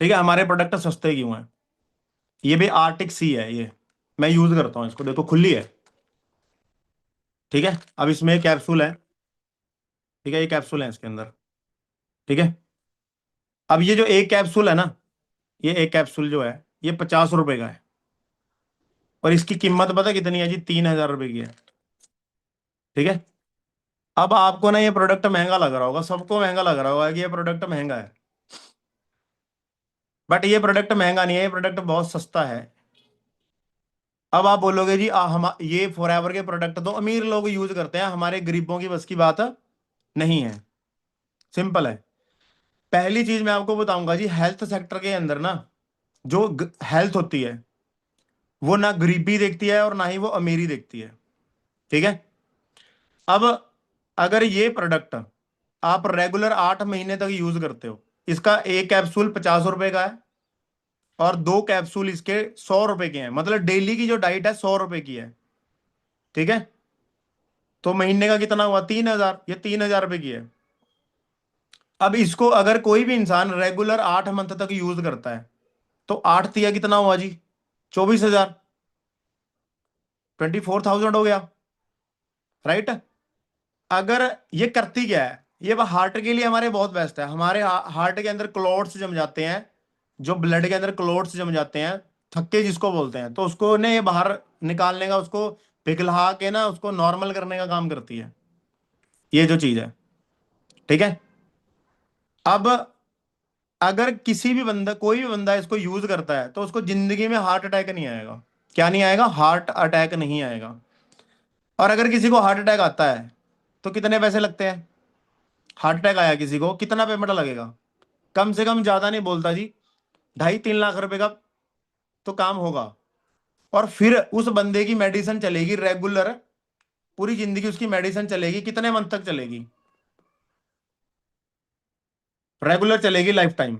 ठीक है? हमारे प्रोडक्ट सस्ते क्यों हैं? ये भी आर्टिक सी है, ये मैं यूज करता हूं इसको, देखो खुली है, ठीक है, अब इसमें एक कैप्सूल है, ठीक है, ये कैप्सूल है इसके अंदर, ठीक है। अब ये जो एक कैप्सूल है ना, ये एक कैप्सूल जो है ये 50 रुपए का है, और इसकी कीमत पता कितनी है जी? 3,000 रुपए की है, ठीक है। अब आपको ना ये प्रोडक्ट महंगा लग रहा होगा, सबको महंगा लग रहा होगा कि ये प्रोडक्ट महंगा है, बट ये प्रोडक्ट महंगा नहीं है, ये प्रोडक्ट बहुत सस्ता है। अब आप बोलोगे जी हम ये फॉरएवर के प्रोडक्ट तो अमीर लोग यूज करते हैं, हमारे गरीबों की बस की बात नहीं है। सिंपल है। पहली चीज मैं आपको बताऊंगा जी, हेल्थ सेक्टर के अंदर ना जो हेल्थ होती है वो ना गरीबी देखती है और ना ही वो अमीरी देखती है, ठीक है। अब अगर ये प्रोडक्ट आप रेगुलर 8 महीने तक यूज करते हो, इसका एक कैप्सूल 50 रुपए का है और 2 कैप्सूल इसके 100 रुपए के हैं, मतलब डेली की जो डाइट है 100 रुपए की है, ठीक है। तो महीने का कितना हुआ? 3,000, ये 3,000 रुपए की है। अब इसको अगर कोई भी इंसान रेगुलर 8 मंथ तक यूज करता है तो 8 तिया कितना हुआ जी? 24,000, 24,000 हो गया, राइट। अगर ये करती क्या है, ये हार्ट के लिए हमारे बहुत बेस्ट है। हमारे हार्ट के अंदर क्लोट्स जम जाते हैं, जो ब्लड के अंदर क्लोट्स जम जाते हैं, थक्के जिसको बोलते हैं, तो उसको ने ये बाहर निकालने का, उसको पिघला के ना उसको नॉर्मल करने का काम करती है ये जो चीज है, ठीक है। अब अगर किसी भी बंदा, कोई भी बंदा इसको यूज करता है तो उसको जिंदगी में हार्ट अटैक नहीं आएगा। क्या नहीं आएगा? हार्ट अटैक नहीं आएगा। और अगर किसी को हार्ट अटैक आता है तो कितने पैसे लगते हैं? हार्ट अटैक आया किसी को, कितना पेमेंट लगेगा? कम से कम, ज्यादा नहीं बोलता जी, 2.5-3 लाख रुपए का तो काम होगा। और फिर उस बंदे की मेडिसिन चलेगी रेगुलर, पूरी जिंदगी उसकी मेडिसिन चलेगी। कितने मंथ तक चलेगी? रेगुलर चलेगी लाइफ टाइम।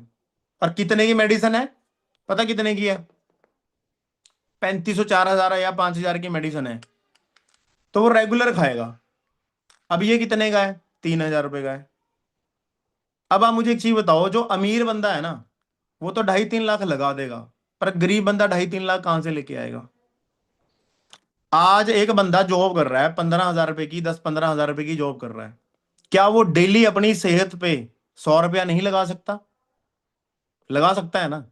और कितने की मेडिसिन है? पता कितने की है? 3,500, 4,000 या 5,000 की मेडिसिन है, तो वो रेगुलर खाएगा। अब ये कितने का है? 3,000 रुपए का है। अब आप मुझे एक चीज बताओ, जो अमीर बंदा है ना वो तो 2.5-3 लाख लगा देगा, पर गरीब बंदा 2.5-3 लाख कहां से लेके आएगा? आज एक बंदा जॉब कर रहा है 15,000 रुपए की, 10-15 हजार रुपए की जॉब कर रहा है, क्या वो डेली अपनी सेहत पे 100 रुपया नहीं लगा सकता? लगा सकता है ना।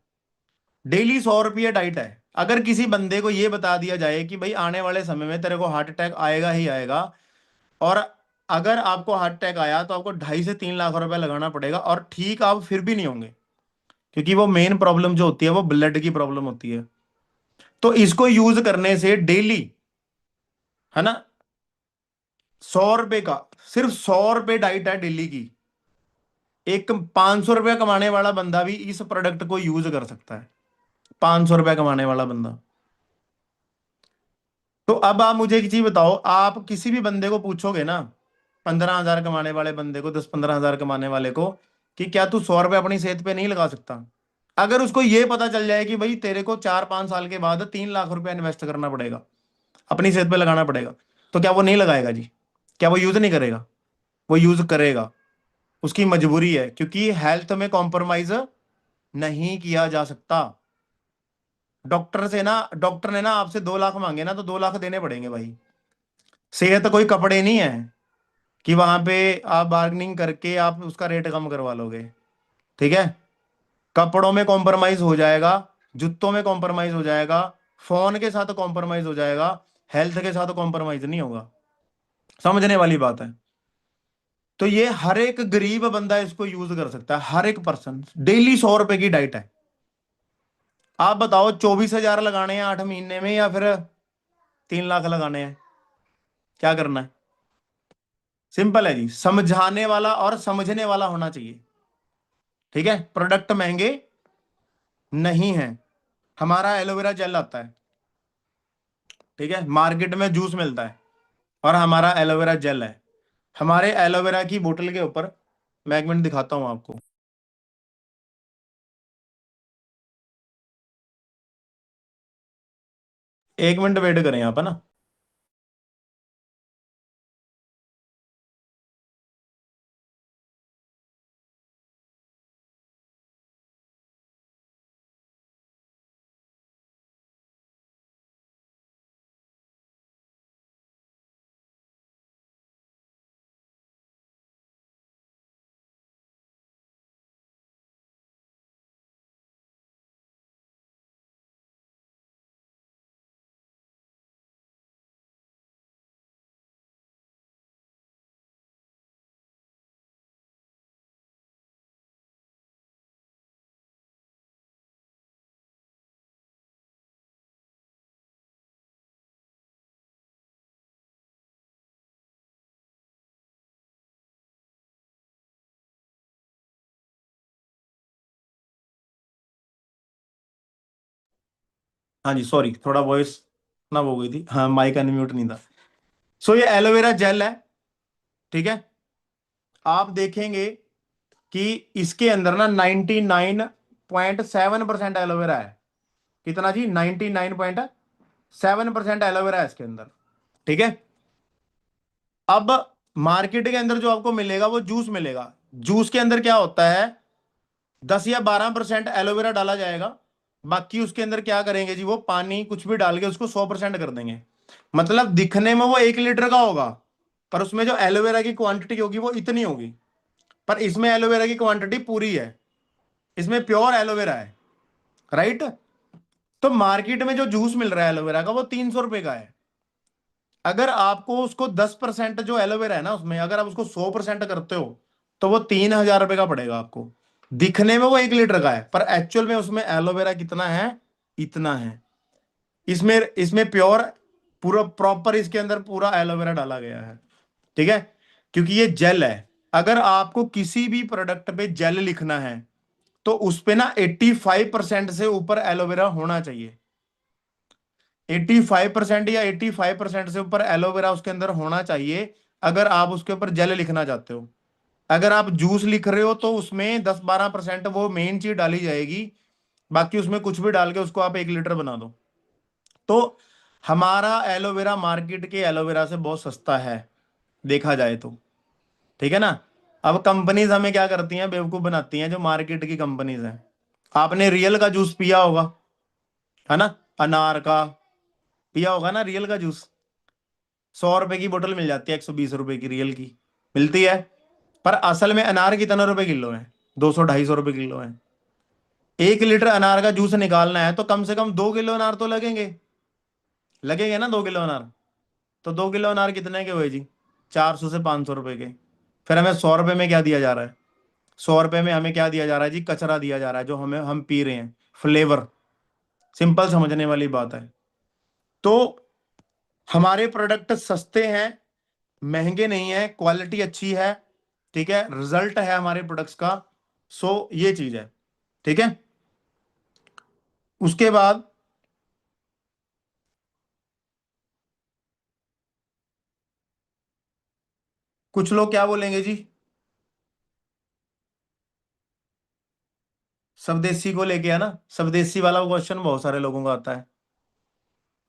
डेली 100 रुपये डाइट है। अगर किसी बंदे को ये बता दिया जाए कि भाई आने वाले समय में तेरे को हार्ट अटैक आएगा ही आएगा, और अगर आपको हार्ट अटैक आया तो आपको 2.5 से 3 लाख रुपए लगाना पड़ेगा, और ठीक आप फिर भी नहीं होंगे, क्योंकि वो मेन प्रॉब्लम जो होती है वो ब्लड की प्रॉब्लम होती है। तो इसको यूज करने से डेली, है ना, 100 रुपए का, सिर्फ 100 रुपए डाइट है डेली की। एक 500 रुपया कमाने वाला बंदा भी इस प्रोडक्ट को यूज कर सकता है, 500 रुपया कमाने वाला बंदा। तो अब आप मुझे एक चीज बताओ, आप किसी भी बंदे को पूछोगे ना, 15,000 कमाने वाले बंदे को, 10-15 हजार कमाने वाले को, कि क्या तू 100 रुपये अपनी सेहत पे नहीं लगा सकता? अगर उसको ये पता चल जाए कि भाई तेरे को 4-5 साल के बाद 3 लाख रुपया इन्वेस्ट करना पड़ेगा, अपनी सेहत पे लगाना पड़ेगा, तो क्या वो नहीं लगाएगा जी? क्या वो यूज नहीं करेगा? वो यूज करेगा। उसकी मजबूरी है, क्योंकि हेल्थ में कॉम्प्रोमाइज नहीं किया जा सकता। डॉक्टर से ना, डॉक्टर ने ना आपसे 2 लाख मांगे ना तो 2 लाख देने पड़ेंगे भाई। सेहत कोई कपड़े नहीं है कि वहां पे आप बार्गेनिंग करके आप उसका रेट कम करवा लोगे, ठीक है। कपड़ों में कॉम्प्रोमाइज हो जाएगा, जूतों में कॉम्प्रोमाइज हो जाएगा, फोन के साथ कॉम्प्रोमाइज हो जाएगा, हेल्थ के साथ कॉम्प्रोमाइज नहीं होगा। समझने वाली बात है। तो ये हर एक गरीब बंदा इसको यूज कर सकता है, हर एक पर्सन। डेली 100 रुपए की डाइट है। आप बताओ 24,000 लगाने हैं 8 महीने में, या फिर 3 लाख लगाने हैं? क्या करना है? सिंपल है जी, समझाने वाला और समझने वाला होना चाहिए, ठीक है। प्रोडक्ट महंगे नहीं है। हमारा एलोवेरा जेल आता है, ठीक है, मार्केट में जूस मिलता है, और हमारा एलोवेरा जेल है। हमारे एलोवेरा की बोतल के ऊपर, मैं 1 मिनट दिखाता हूं आपको। 1 मिनट वेट करें आप, है ना। हाँ जी, सॉरी, थोड़ा वॉइस ना हो गई थी, हाँ माइक अनम्यूट नहीं था। सो ये एलोवेरा जेल है, ठीक है। आप देखेंगे कि इसके अंदर ना 99.7% एलोवेरा है। कितना जी? 99.7% एलोवेरा है इसके अंदर, ठीक है। अब मार्केट के अंदर जो आपको मिलेगा वो जूस मिलेगा। जूस के अंदर क्या होता है, 10 या 12% एलोवेरा डाला जाएगा, बाकी उसके अंदर क्या करेंगे जी, वो पानी कुछ भी डाल के उसको 100% कर देंगे। मतलब दिखने में वो 1 लीटर का होगा, पर उसमें जो एलोवेरा की क्वांटिटी होगी वो इतनी होगी। पर इसमें एलोवेरा की क्वांटिटी पूरी है, इसमें प्योर एलोवेरा है, राइट। तो मार्केट में जो जूस मिल रहा है एलोवेरा का वो 300 रुपए का है। अगर आपको उसको 10% जो एलोवेरा है ना उसमें, अगर आप उसको 100% करते हो तो वो 3,000 रुपए का पड़ेगा आपको। दिखने में वो 1 लीटर का है, पर एक्चुअल में उसमें एलोवेरा कितना है, इतना है। इसमें इसमें प्योर पूरा प्रॉपर इसके अंदर पूरा एलोवेरा डाला गया है, ठीक है। क्योंकि ये जेल है, अगर आपको किसी भी प्रोडक्ट पे जेल लिखना है तो उस पे ना 85% से ऊपर एलोवेरा होना चाहिए। 85% या 85% से ऊपर एलोवेरा उसके अंदर होना चाहिए, अगर आप उसके ऊपर जेल लिखना चाहते हो। अगर आप जूस लिख रहे हो तो उसमें 10-12% वो मेन चीज डाली जाएगी, बाकी उसमें कुछ भी डाल के उसको आप 1 लीटर बना दो। तो हमारा एलोवेरा मार्केट के एलोवेरा से बहुत सस्ता है देखा जाए तो, ठीक है ना। अब कंपनीज हमें क्या करती हैं, बेवकूफ बनाती हैं, जो मार्केट की कंपनीज हैं। आपने रियल का जूस पिया होगा, है ना, अनार का पिया होगा ना, रियल का जूस 100 रुपए की बोतल मिल जाती है, 120 रुपए की रियल की मिलती है। पर असल में अनार कितना रुपए किलो है, 200-250 रुपए किलो है। 1 लीटर अनार का जूस निकालना है तो कम से कम 2 किलो अनार तो लगेंगे, लगेंगे ना 2 किलो अनार। तो 2 किलो अनार कितने के हुए जी, 400 से 500 रुपए के। फिर हमें 100 रुपए में क्या दिया जा रहा है, 100 रुपए में हमें क्या दिया जा रहा है जी, कचरा दिया जा रहा है जो हम पी रहे हैं, फ्लेवर। सिंपल समझने वाली बात है। तो हमारे प्रोडक्ट सस्ते हैं, महंगे नहीं है, क्वालिटी अच्छी है, ठीक है, रिजल्ट है हमारे प्रोडक्ट्स का। सो ये चीज है, ठीक है। उसके बाद कुछ लोग क्या बोलेंगे जी, स्वदेशी को लेके, है ना, स्वदेशी वाला क्वेश्चन बहुत सारे लोगों का आता है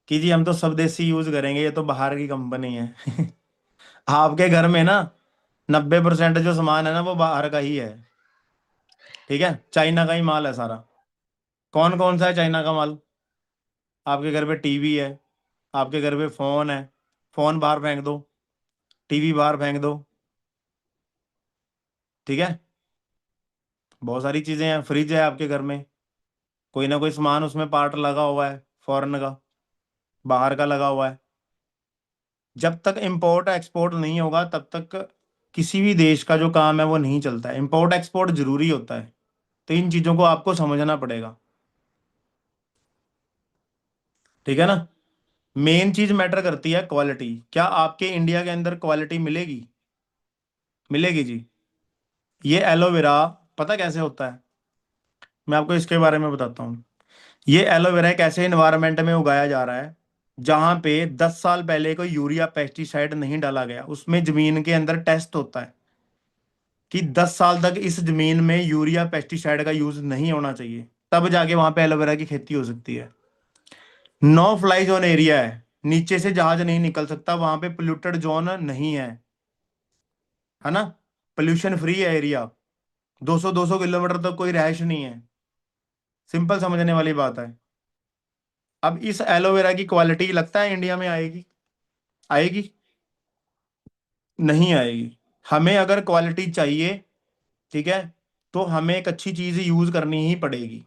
कि जी हम तो स्वदेशी यूज करेंगे, ये तो बाहर की कंपनी है। आपके घर में ना 90% जो सामान है ना वो बाहर का ही है, ठीक है, चाइना का ही माल है सारा। कौन कौन सा है चाइना का माल? आपके घर पे टीवी है, आपके घर पे फोन है, फोन बाहर फेंक दो, टीवी बाहर फेंक दो, ठीक है। बहुत सारी चीजें हैं, फ्रिज है आपके घर में, कोई ना कोई सामान उसमें पार्ट लगा हुआ है, फॉरेन का, बाहर का लगा हुआ है। जब तक इंपोर्ट एक्सपोर्ट नहीं होगा तब तक किसी भी देश का जो काम है वो नहीं चलता है। इंपोर्ट एक्सपोर्ट जरूरी होता है, तो इन चीजों को आपको समझना पड़ेगा, ठीक है ना। मेन चीज मैटर करती है क्वालिटी। क्या आपके इंडिया के अंदर क्वालिटी मिलेगी? मिलेगी जी। ये एलोवेरा पता कैसे होता है, मैं आपको इसके बारे में बताता हूँ। ये एलोवेरा एक ऐसे इन्वायरमेंट में उगाया जा रहा है जहां पे 10 साल पहले कोई यूरिया पेस्टिसाइड नहीं डाला गया। उसमें जमीन के अंदर टेस्ट होता है कि 10 साल तक इस जमीन में यूरिया पेस्टिसाइड का यूज नहीं होना चाहिए, तब जाके वहां पे एलोवेरा की खेती हो सकती है। नो फ्लाई जोन एरिया है, नीचे से जहाज नहीं निकल सकता, वहां पे पोल्यूटेड जोन नहीं है ना, पोल्यूशन फ्री है एरिया। 200-200 किलोमीटर तक कोई रहायश नहीं है, सिंपल समझने वाली बात है। अब इस एलोवेरा की क्वालिटी लगता है इंडिया में आएगी? आएगी? नहीं आएगी। हमें अगर क्वालिटी चाहिए, ठीक है, तो हमें एक अच्छी चीज यूज करनी ही पड़ेगी।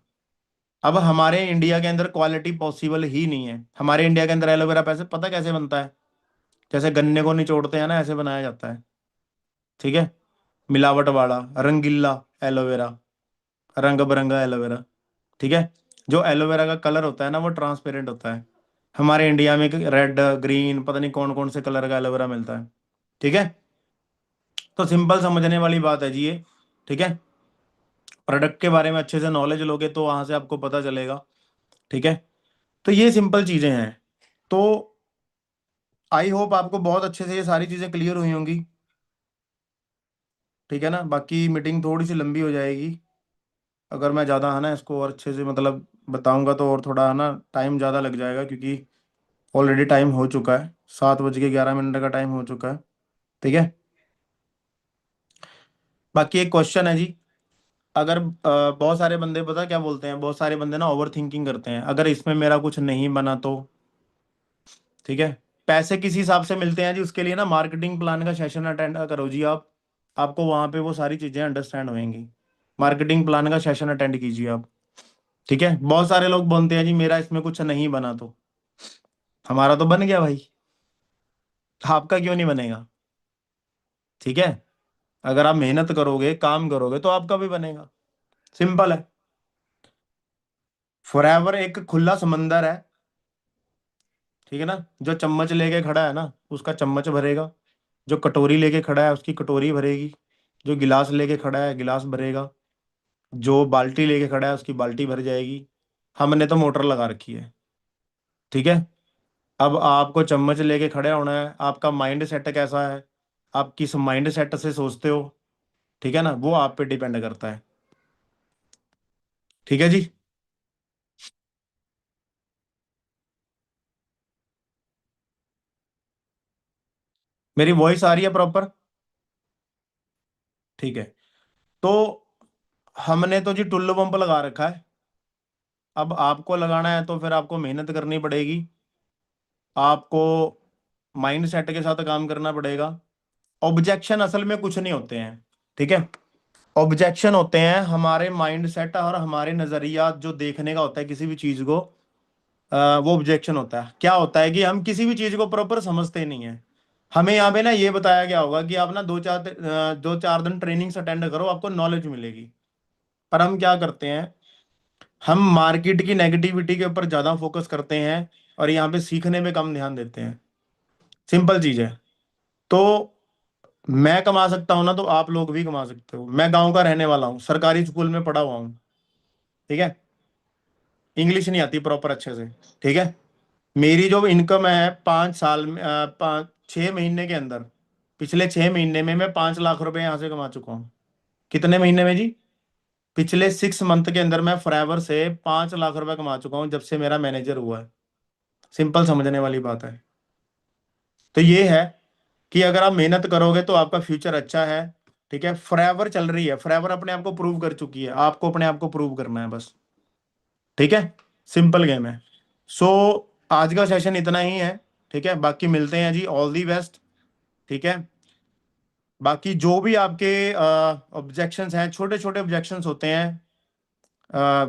अब हमारे इंडिया के अंदर क्वालिटी पॉसिबल ही नहीं है। हमारे इंडिया के अंदर एलोवेरा पैसे पता कैसे बनता है, जैसे गन्ने को निचोड़ते हैं ना, ऐसे बनाया जाता है, ठीक है। मिलावट वाला रंगीला एलोवेरा, रंग बिरंगा एलोवेरा, ठीक है। जो एलोवेरा का कलर होता है ना वो ट्रांसपेरेंट होता है। हमारे इंडिया में रेड ग्रीन पता नहीं कौन कौन से कलर का एलोवेरा मिलता है, ठीक है। तो सिंपल समझने वाली बात है जी ये, ठीक है। प्रोडक्ट के बारे में अच्छे से नॉलेज लोगे तो वहां से आपको पता चलेगा, ठीक है। तो ये सिंपल चीजें हैं। तो आई होप आपको बहुत अच्छे से ये सारी चीजें क्लियर हुई होंगी, ठीक है ना। बाकी मीटिंग थोड़ी सी लंबी हो जाएगी, अगर मैं ज़्यादा है ना इसको और अच्छे से मतलब बताऊंगा तो, और थोड़ा है ना टाइम ज़्यादा लग जाएगा, क्योंकि ऑलरेडी टाइम हो चुका है, 7:11 का टाइम हो चुका है, ठीक है। बाकी एक क्वेश्चन है जी, अगर बहुत सारे बंदे पता क्या बोलते हैं, बहुत सारे बंदे ना ओवर थिंकिंग करते हैं, अगर इसमें मेरा कुछ नहीं बना तो, ठीक है। पैसे किस हिसाब से मिलते हैं जी, उसके लिए ना मार्केटिंग प्लान का सेशन अटेंड करो जी आप, आपको वहाँ पे वो सारी चीज़ें अंडरस्टैंड होंगी। मार्केटिंग प्लान का सेशन अटेंड कीजिए आप, ठीक है। बहुत सारे लोग बोलते हैं जी मेरा इसमें कुछ नहीं बना तो, हमारा तो बन गया भाई, आपका क्यों नहीं बनेगा, ठीक है। अगर आप मेहनत करोगे, काम करोगे, तो आपका भी बनेगा, सिंपल है। फॉरएवर एक खुला समंदर है, ठीक है ना। जो चम्मच लेके खड़ा है ना, उसका चम्मच भरेगा, जो कटोरी लेके खड़ा है उसकी कटोरी भरेगी, जो गिलास लेके खड़ा है गिलास भरेगा, जो बाल्टी लेके खड़ा है उसकी बाल्टी भर जाएगी। हमने तो मोटर लगा रखी है, ठीक है। अब आपको चम्मच लेके खड़े होना है, आपका माइंड सेट कैसा है, आप किस माइंड सेट से सोचते हो, ठीक है ना, वो आप पे डिपेंड करता है, ठीक है जी। मेरी वॉइस आ रही है प्रॉपर, ठीक है। तो हमने तो जी टुल्लू पंप लगा रखा है, अब आपको लगाना है तो फिर आपको मेहनत करनी पड़ेगी, आपको माइंड सेट के साथ काम करना पड़ेगा। ऑब्जेक्शन असल में कुछ नहीं होते हैं, ठीक है। ऑब्जेक्शन होते हैं हमारे माइंड सेट और हमारे नजरिया जो देखने का होता है किसी भी चीज को, वो ऑब्जेक्शन होता है। क्या होता है कि हम किसी भी चीज को प्रॉपर समझते नहीं है। हमें यहाँ पे ना ये बताया गया होगा कि आप ना 2-4 दिन ट्रेनिंग्स अटेंड करो, आपको नॉलेज मिलेगी। पर हम क्या करते हैं, हम मार्केट की नेगेटिविटी के ऊपर ज्यादा फोकस करते हैं और यहाँ पे सीखने पे कम ध्यान देते हैं, सिंपल चीज है। तो मैं कमा सकता हूं ना, तो आप लोग भी कमा सकते हो। मैं गांव का रहने वाला हूँ, सरकारी स्कूल में पढ़ा हुआ हूँ, ठीक है। इंग्लिश नहीं आती प्रॉपर अच्छे से, ठीक है। मेरी जो इनकम है 5 साल में 6 महीने के अंदर, पिछले 6 महीने में मैं 5 लाख रुपए यहाँ से कमा चुका हूँ। कितने महीने में जी, पिछले 6 मंथ के अंदर मैं फॉरएवर से 5 लाख रुपए कमा चुका हूँ, जब से मेरा मैनेजर हुआ है। सिंपल समझने वाली बात है। तो ये है कि अगर आप मेहनत करोगे तो आपका फ्यूचर अच्छा है, ठीक है। फॉरएवर चल रही है, फॉरएवर अपने आप को प्रूव कर चुकी है, आपको अपने आप को प्रूव करना है बस, ठीक है। सिंपल गेम है। सो आज का सेशन इतना ही है, ठीक है। बाकी मिलते हैं जी, ऑल दी बेस्ट, ठीक है। बाकी जो भी आपके ऑब्जेक्शंस हैं, छोटे छोटे ऑब्जेक्शंस होते हैं, अ,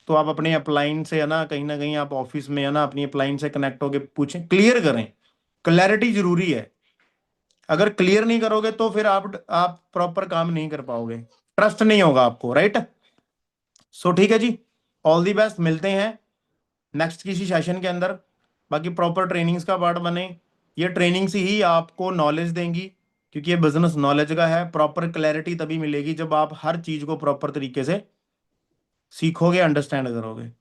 तो आप अपने अपलाइन से है ना कहीं आप ऑफिस में है ना अपनी अपलाइन से कनेक्ट होके पूछें, क्लियर करें। क्लैरिटी जरूरी है, अगर क्लियर नहीं करोगे तो फिर आप प्रॉपर काम नहीं कर पाओगे, ट्रस्ट नहीं होगा आपको, राइट। सो ठीक है जी, ऑल दी बेस्ट, मिलते हैं नेक्स्ट किसी सेशन के अंदर। बाकी प्रॉपर ट्रेनिंग्स का पार्ट बने, ये ट्रेनिंग्स ही आपको नॉलेज देंगी, क्योंकि ये बिजनेस नॉलेज का है। प्रॉपर क्लैरिटी तभी मिलेगी जब आप हर चीज को प्रॉपर तरीके से सीखोगे, अंडरस्टैंड करोगे।